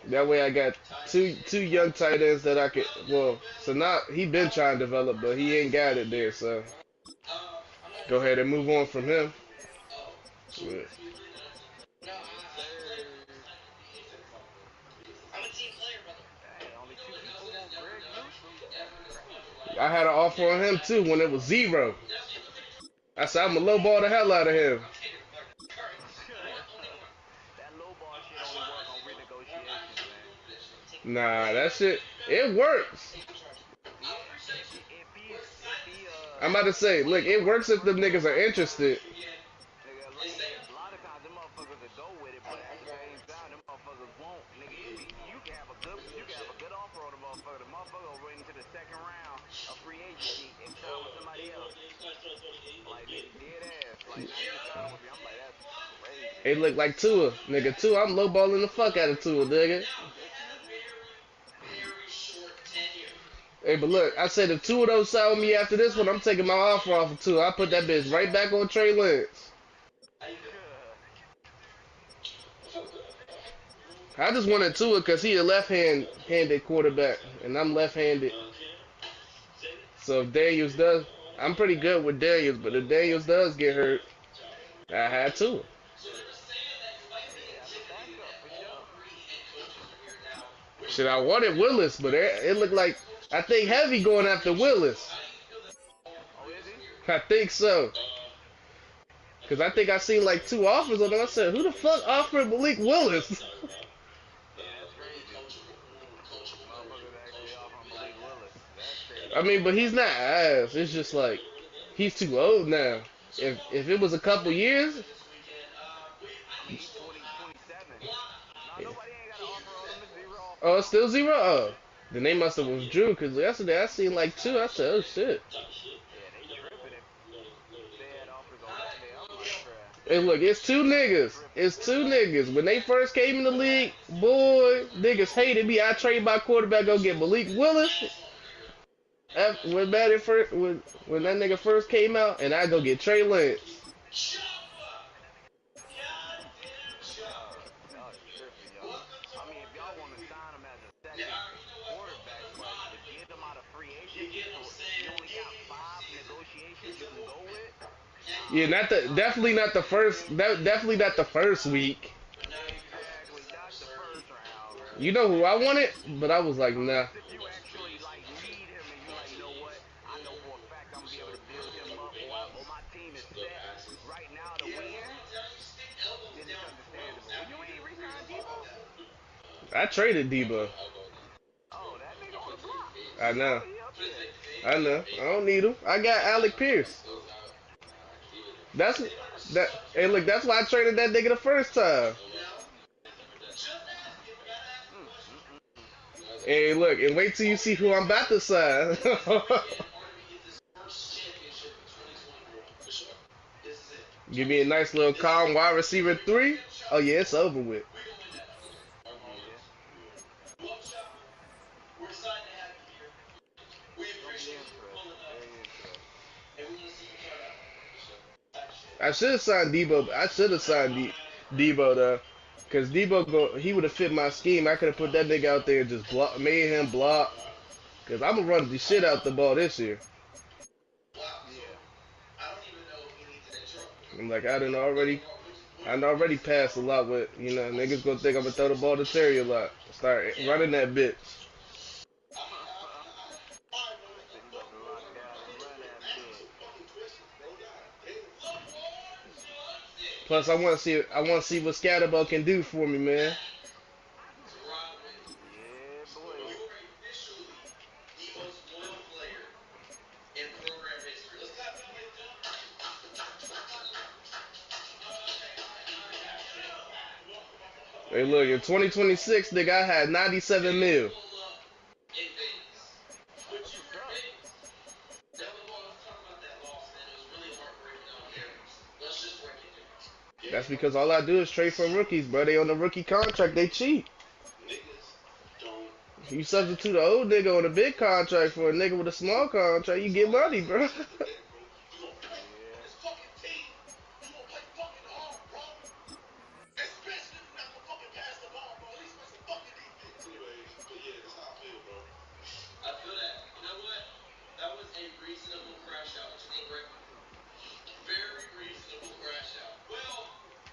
That way I got two young tight ends that I could. Well, Sanat, he been trying to develop, but he ain't got it there, so go ahead and move on from him. Yeah. I had an offer on him too when it was 0. I said I'm gonna lowball the hell out of him. That lowball shit only work on renegotiations, man. Nah, that shit, it works. I'm about to say, look, it works if them niggas are interested. Nigga, a lot of times them motherfuckers will go with it, but at the same time, them motherfuckers won't. Nigga, you can have a good offer on the motherfucker. The motherfucker will run into the second round of free agency and sign with somebody else. Like, nigga, dead ass. Like, now you signing with me. I'm like, that's crazy. It look like Tua, nigga. Tua, I'm lowballing the fuck out of Tua, nigga. Hey, but look, I said if 2 of those sign with me after this one, I'm taking my offer off of 2. I put that bitch right back on Trey Lance. I just wanted Tua because he a left-handed quarterback, and I'm left-handed. So if Daniels does, I'm pretty good with Daniels, but if Daniels does get hurt, I had Tua. Shit, I wanted Willis, but it looked like I think Heavy going after Willis. I think so. Because I think I seen like 2 offers on him. I said, who the fuck offered Malik Willis? I mean, but he's not ass. It's just like, he's too old now. If it was a couple years. Oh, it's still 0? Oh. Then they must have withdrew, because yesterday I seen like 2. I said, oh shit. Hey, look, it's 2 niggas. It's 2 niggas. When they first came in the league, boy, niggas hated me. I trade my quarterback, go get Malik Willis. When that nigga first came out, and I go get Trey Lance. Yeah, definitely not the first. Definitely not the first week. You know who I wanted, but I was like, nah. I traded Debo. I know. I don't need him. I got Alec Pierce. Hey, look, that's why I traded that nigga the first time. Hey, look, and wait till you see who I'm about to sign. Give me a nice little calm wide receiver 3. Oh, yeah, it's over with. Yeah. It's gonna be interesting. Very interesting. I should have signed Debo. I should have signed Debo, though. Because he would have fit my scheme. I could have put that nigga out there and just made him block. Because I'm going to run the shit out the ball this year. Yeah. I'm like, I already passed a lot with, niggas gonna think I'm gonna throw the ball to Terry a lot. Start running that bitch. So you about to lock down and run that bit. Plus, I want to see what Scatterball can do for me, man. Yeah, boy. Hey, look, in 2026, nigga, I had 97 mil. That's what's up. That's because all I do is trade for rookies, bro. They on the rookie contract, they cheap. You substitute an old nigga on a big contract for a nigga with a small contract, you get money, bro.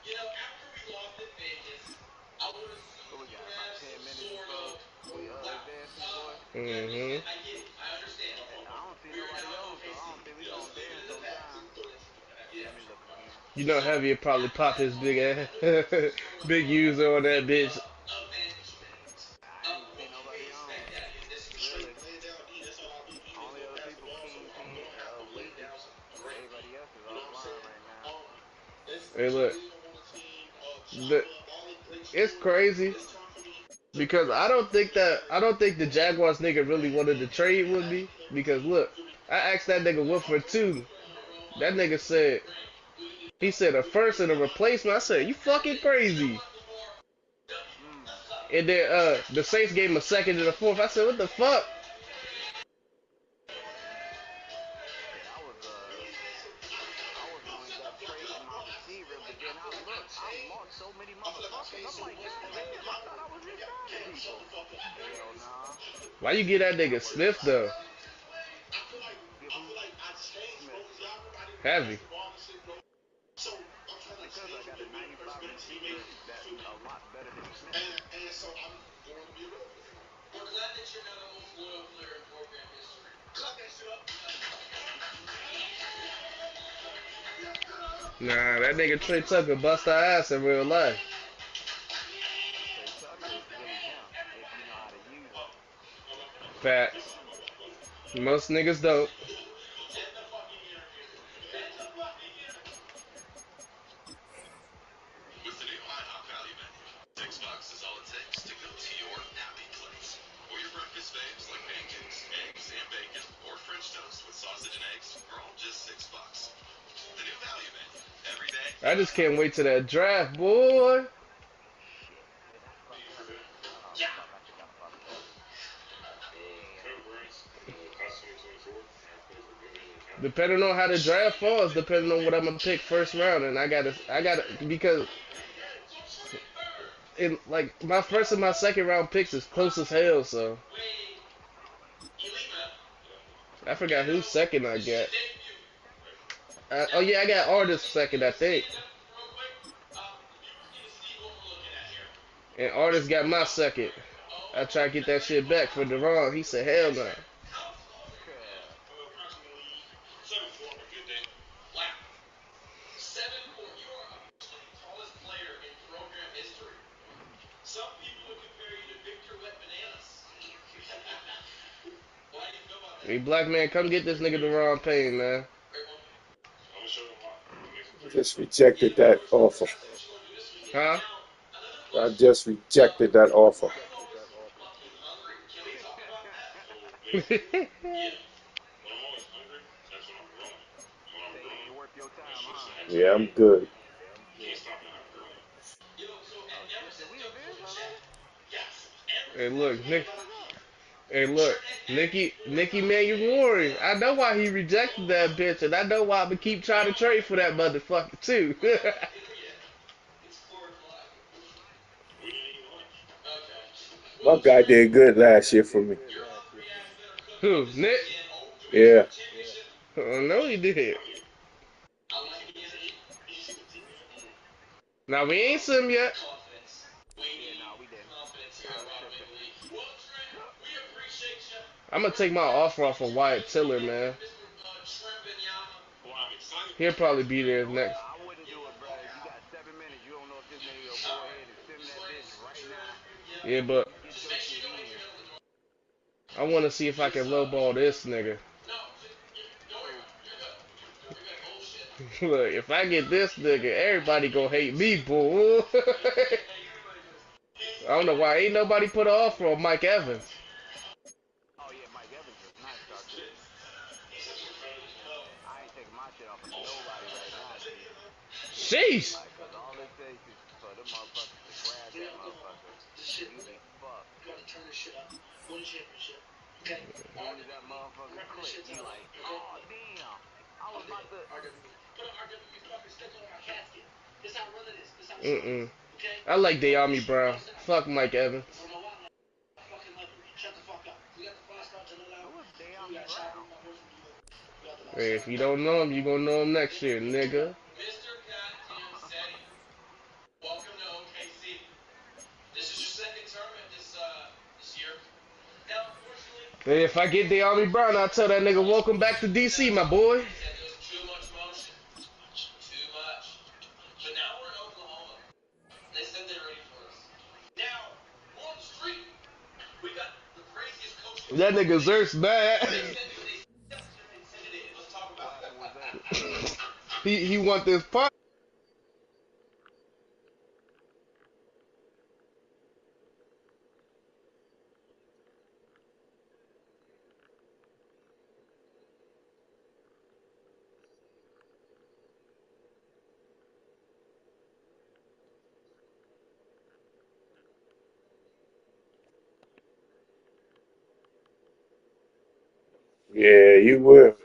Yeah. What we got? About 10 minutes before we dancing, boy. Mm-hmm. I don't see nobody on, so I don't think we gonna dance on time. Let me look again. You know, Heavy would probably pop his big ass, big user on that bitch. I ain't see nobody on. Really. Only other people, King, Weezy. Everybody else is offline right now. Hey, look, it's crazy because I don't think the Jaguars nigga really wanted to trade with me because look, I asked that nigga what for 2. That nigga he said a first and a replacement. I said, you fucking crazy. Hmm. And then the Saints gave him a second and a fourth. I said, what the fuck? Shit, I was gonna end up trading my receiver, but then I look, I lost so many motherfuckers. I'm like, God damn, I thought I was re-signing people. Hell nah. Why you get that Not nigga worth Smith it. though? Give who? Smith. Heavy. Because I got a 95 receiver that's a lot better than Smith. Nah, that nigga Trey Tucker bust our ass in real life. Trey Tucker is really him if you know how to use him. Facts. Most niggas don't. I just can't wait to that draft, boy. Shit. Is that fucked up? Oh, fuck. I forgot about that. Damn. Depending on how the draft falls, depending on what I'm gonna pick first round, and I gotta because in like my first and my second round picks is close as hell. So I forgot who's second I got. Oh yeah, I got Artist second, I think, and Artist got my second. I try to get that shit back for Deron. He said, hell no. Hey, black man, come get this nigga Deron Payne, man. Just rejected that offer. Huh? I just rejected that offer. Rejected that offer. Say it ain't worth your time, huh? Yeah, I'm good. Oh shit, did we advance already? Hey, look, Shut the Nick. fuck up. Hey, look, Nicky Manuari. I know why he rejected that bitch, and I know why I'm gonna keep trying to trade for that motherfucker too. My guy did good last year for me. Who, Nick? Yeah. Yeah. I know he did. Now we ain't seen him yet. Yeah, no, we didn't. I was tripping. I'm gonna take my offer off of Wyatt Tiller, man. Why? He'll probably be there next. I wouldn't do it, bro. You got 7 minutes. You don't know if this nigga will go ahead and send that bitch right now. Yeah, So but you get your shit in. I want to see if I can lowball this nigga. Who? Look, if I get this nigga, everybody gonna hate me, boy. I don't know why ain't nobody put an offer on Mike Evans. Oh yeah, Mike Evans is nice, doctor. I ain't taking my shit off of nobody right now, G. Sheesh. Like, cause all it takes is for them motherfuckers to grab that motherfucker, and you be fucked. Soon as that motherfucker click, you like, oh damn, I was about to. Mm-mm. I like De'Ami Brown. Fuck Mike Evans. Who is De'Ami Brown? Hey, if you don't know him, you gonna know him next year, nigga. Hey, if I get De'Ami Brown, I'll tell that nigga, welcome back to DC, my boy. That nigga Zert's mad. What happened with Zerk? he want this part. Yeah, you will.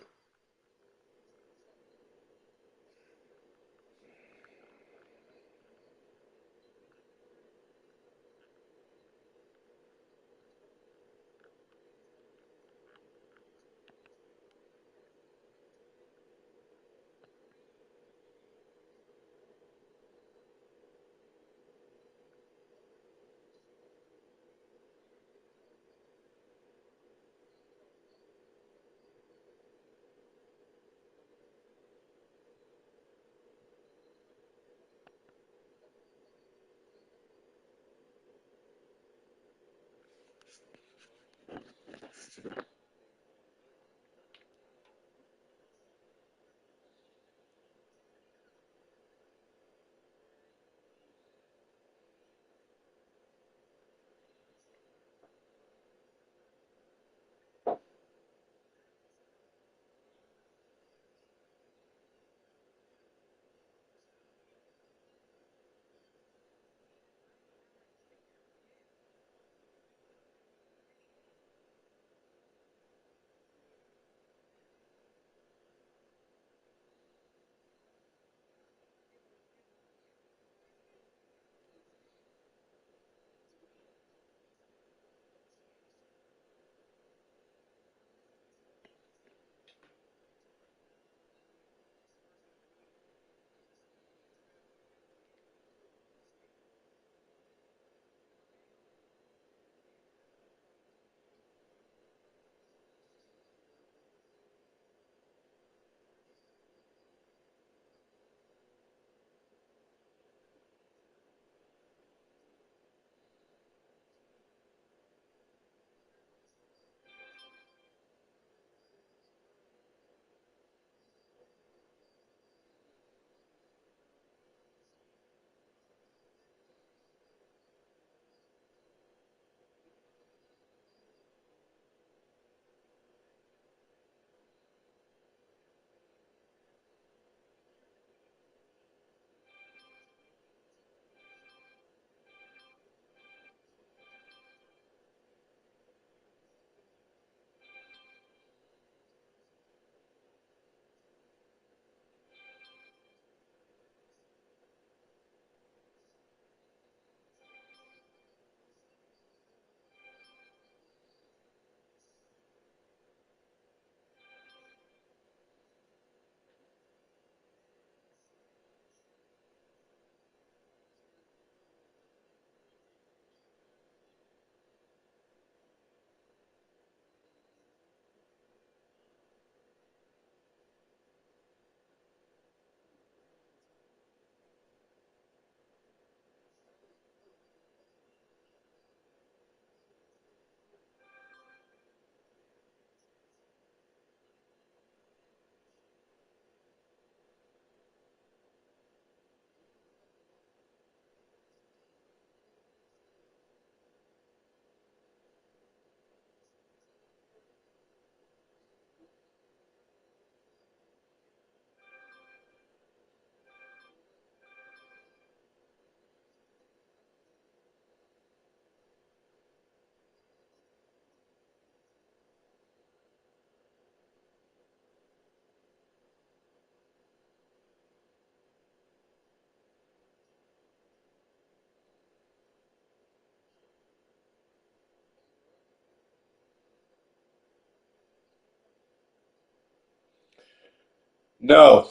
No.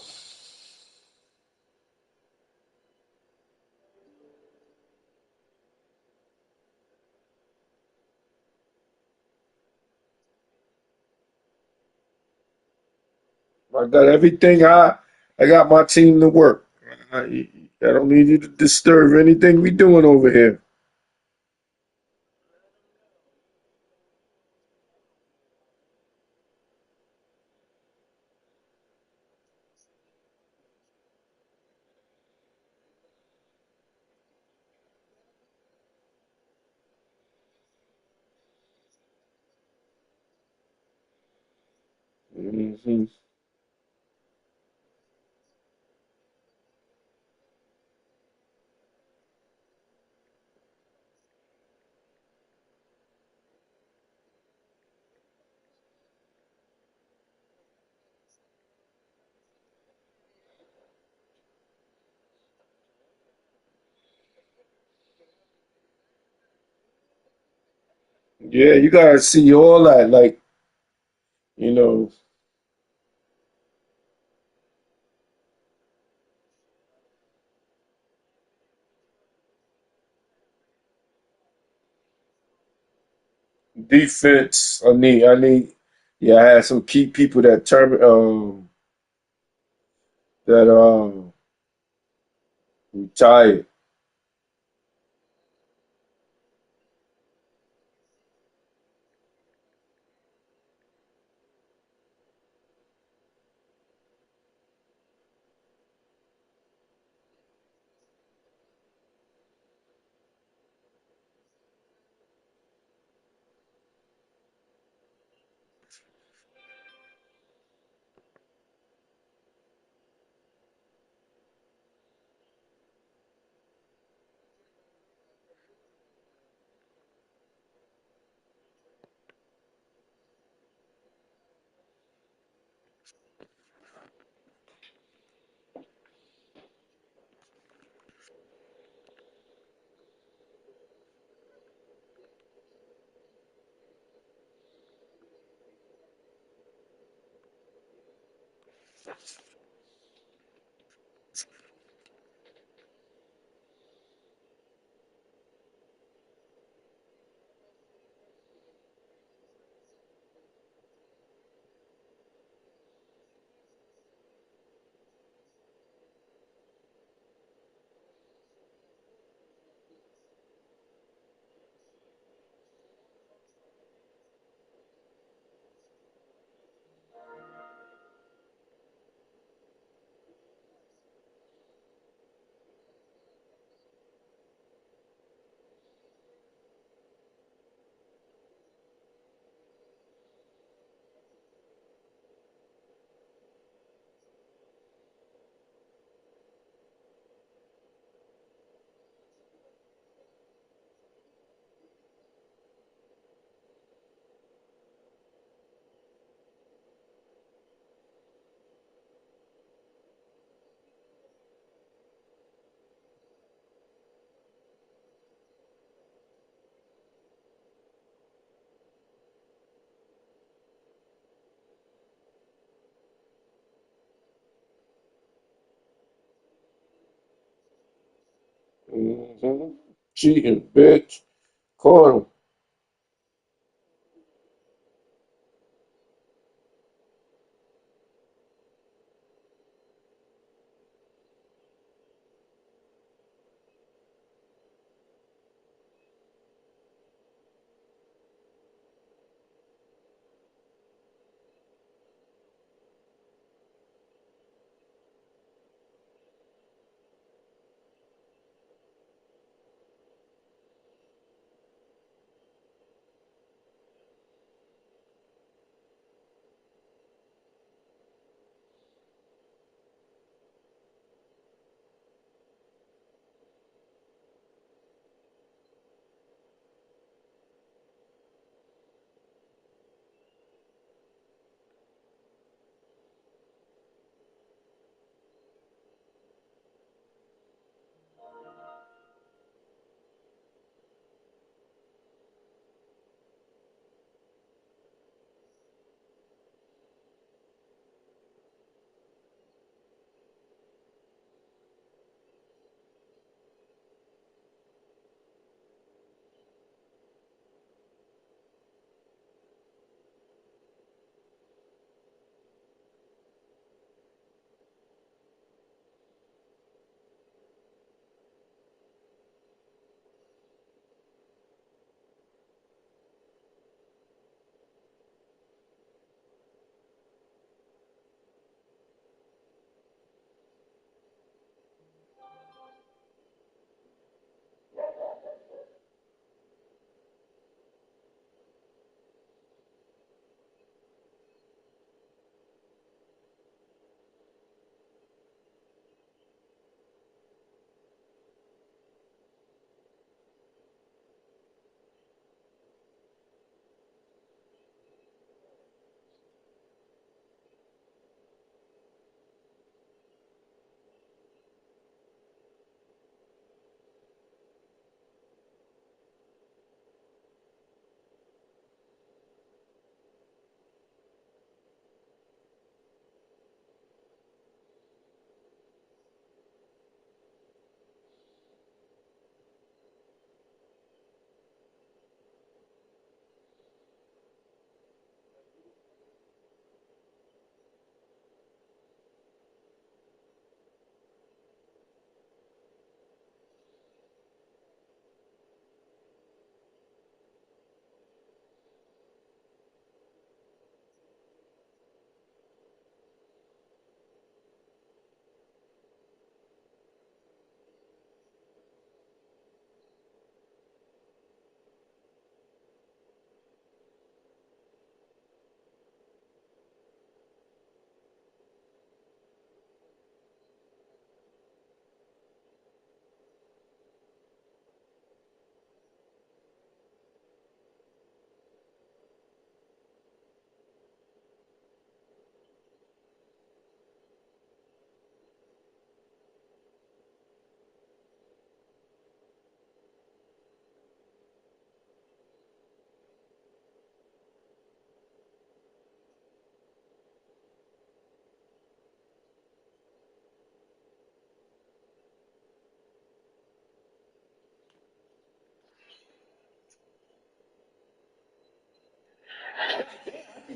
I got everything. I got my team to work. I don't need you to disturb anything we doing over here. Hmm. Yeah, you gotta see all that. Like, you know, defense. Yeah, I had some key people that retired. Hmm. Cheating, bitch. Caught him.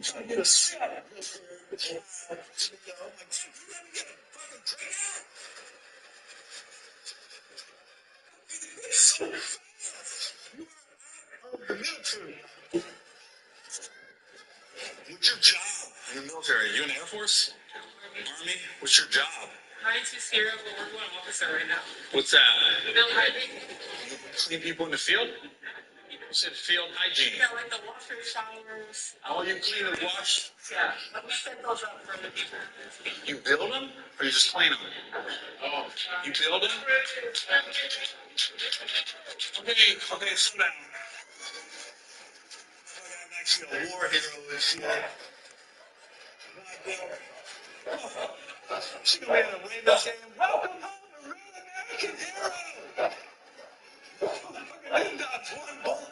What's your job in the military? You in the Air Force? Army? What's your job? 92 Sierra, but we're going officer right now. What's that? Field hygiene. You clean people in the field? You said field hygiene. Yeah, like the washer showers. Oh, you clean and wash? Yeah, but we set those up for the people. You build them, or you just clean them? Oh, you build them? Okay, slow down. I'm actually a war hero this year. She's gonna be in a Ravens game. Welcome home, a real American hero. You dodged one bullet.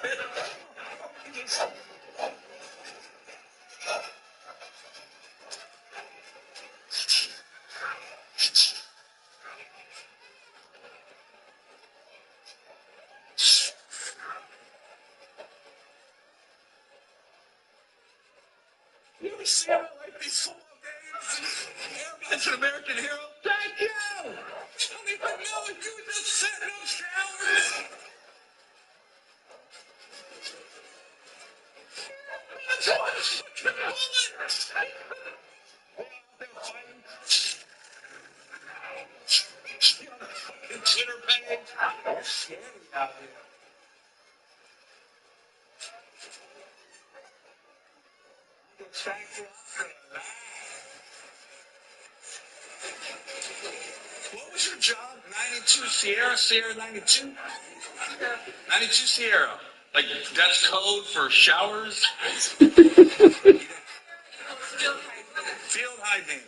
You ever see him at like these football games? Everybody's an American hero. Thank you. I don't even know if you just sat in those showers. That's why it's fucking bullets. They're fighting. You on the fucking Twitter page. They're scary out there. What was your job? 92 Sierra 92? 92 Sierra. Like, that's code for showers? Field hygiene.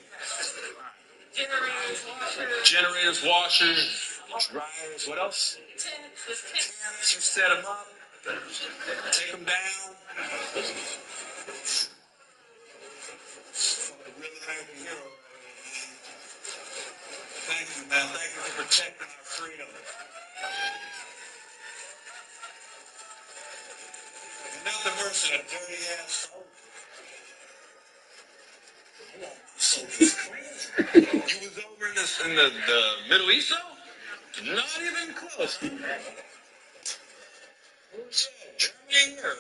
Generators, washers, dryers. What else? Tents. You set them up. Take them down. Really American hero. Thank you, man. Thank you for protecting our freedom. And nothing worse than a dirty ass soldier. You was over in the Middle East, though? Not even close. Where's that? Germany or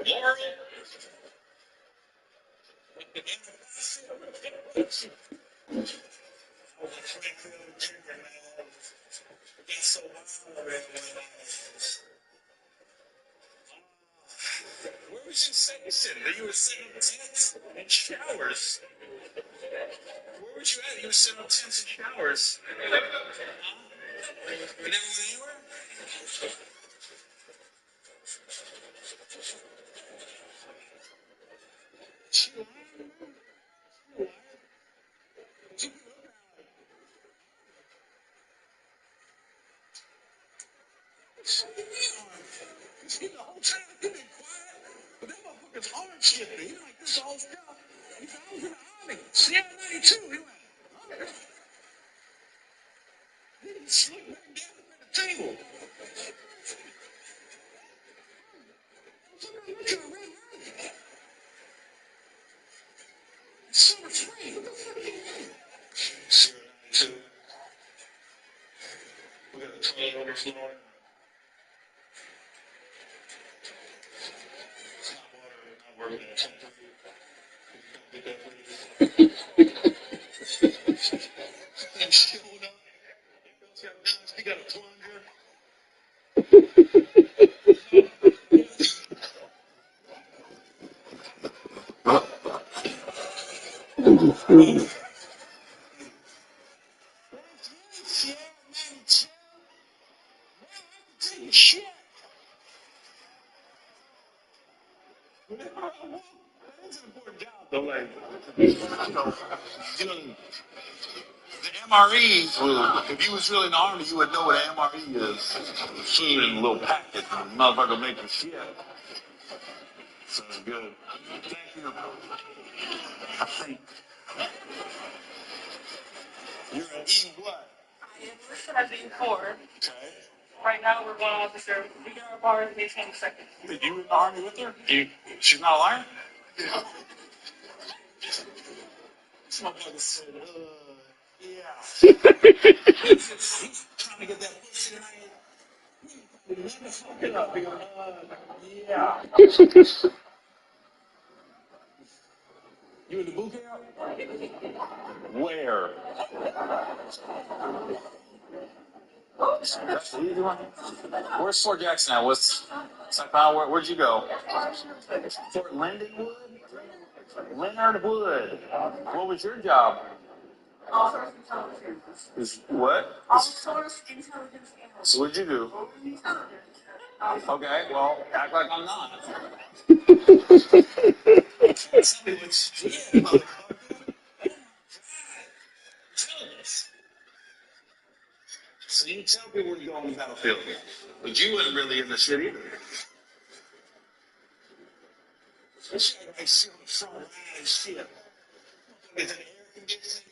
Laurel? So where was you stationed? You were setting up tents and showers. Where was you at? You were setting up tents and showers. You never went anywhere? The whole time you've been quiet, but that motherfucker's arm shifting. He's like this whole stuff. He said, I was in the Army. Sierra 92. He went, okay. He just looked back down at the table. Summer spring. What the fuck are you doing? Sierra 92. We got a toilet overflowing. Working at 10:30. Get that, please. And showed up. He got a plunger. Shit. That's an important job, though. Like, the MREs would, if you was really in the Army, you would know what an MRE is. Food in a little packet. The motherfucker making shit. So good. Thank you. I think. You're an E what? I am listed as E4. Okay. Right now we're going officer. We got our bars, they change second. Did you in the Army with her? She's not a liar? Yeah. This motherfucker said, yeah. He's trying to get that pussy tonight. Let the fuck it up. He goes, yeah. You in the boot camp? Where? That's the easy one. Where's Fort Jackson at? Where'd you go? Fort Lindenwood? Leonard Wood. What was your job? All source intelligence. What? All source intelligence analyst. So what'd you do? Intelligence. Okay, well, act like I'm not. Tell me what you did, motherfucker. Tell us. So you tell people where you go on the battlefield. But you wasn't really in the shit either. This shit like shit on the front line and shit. Is it air conditioning?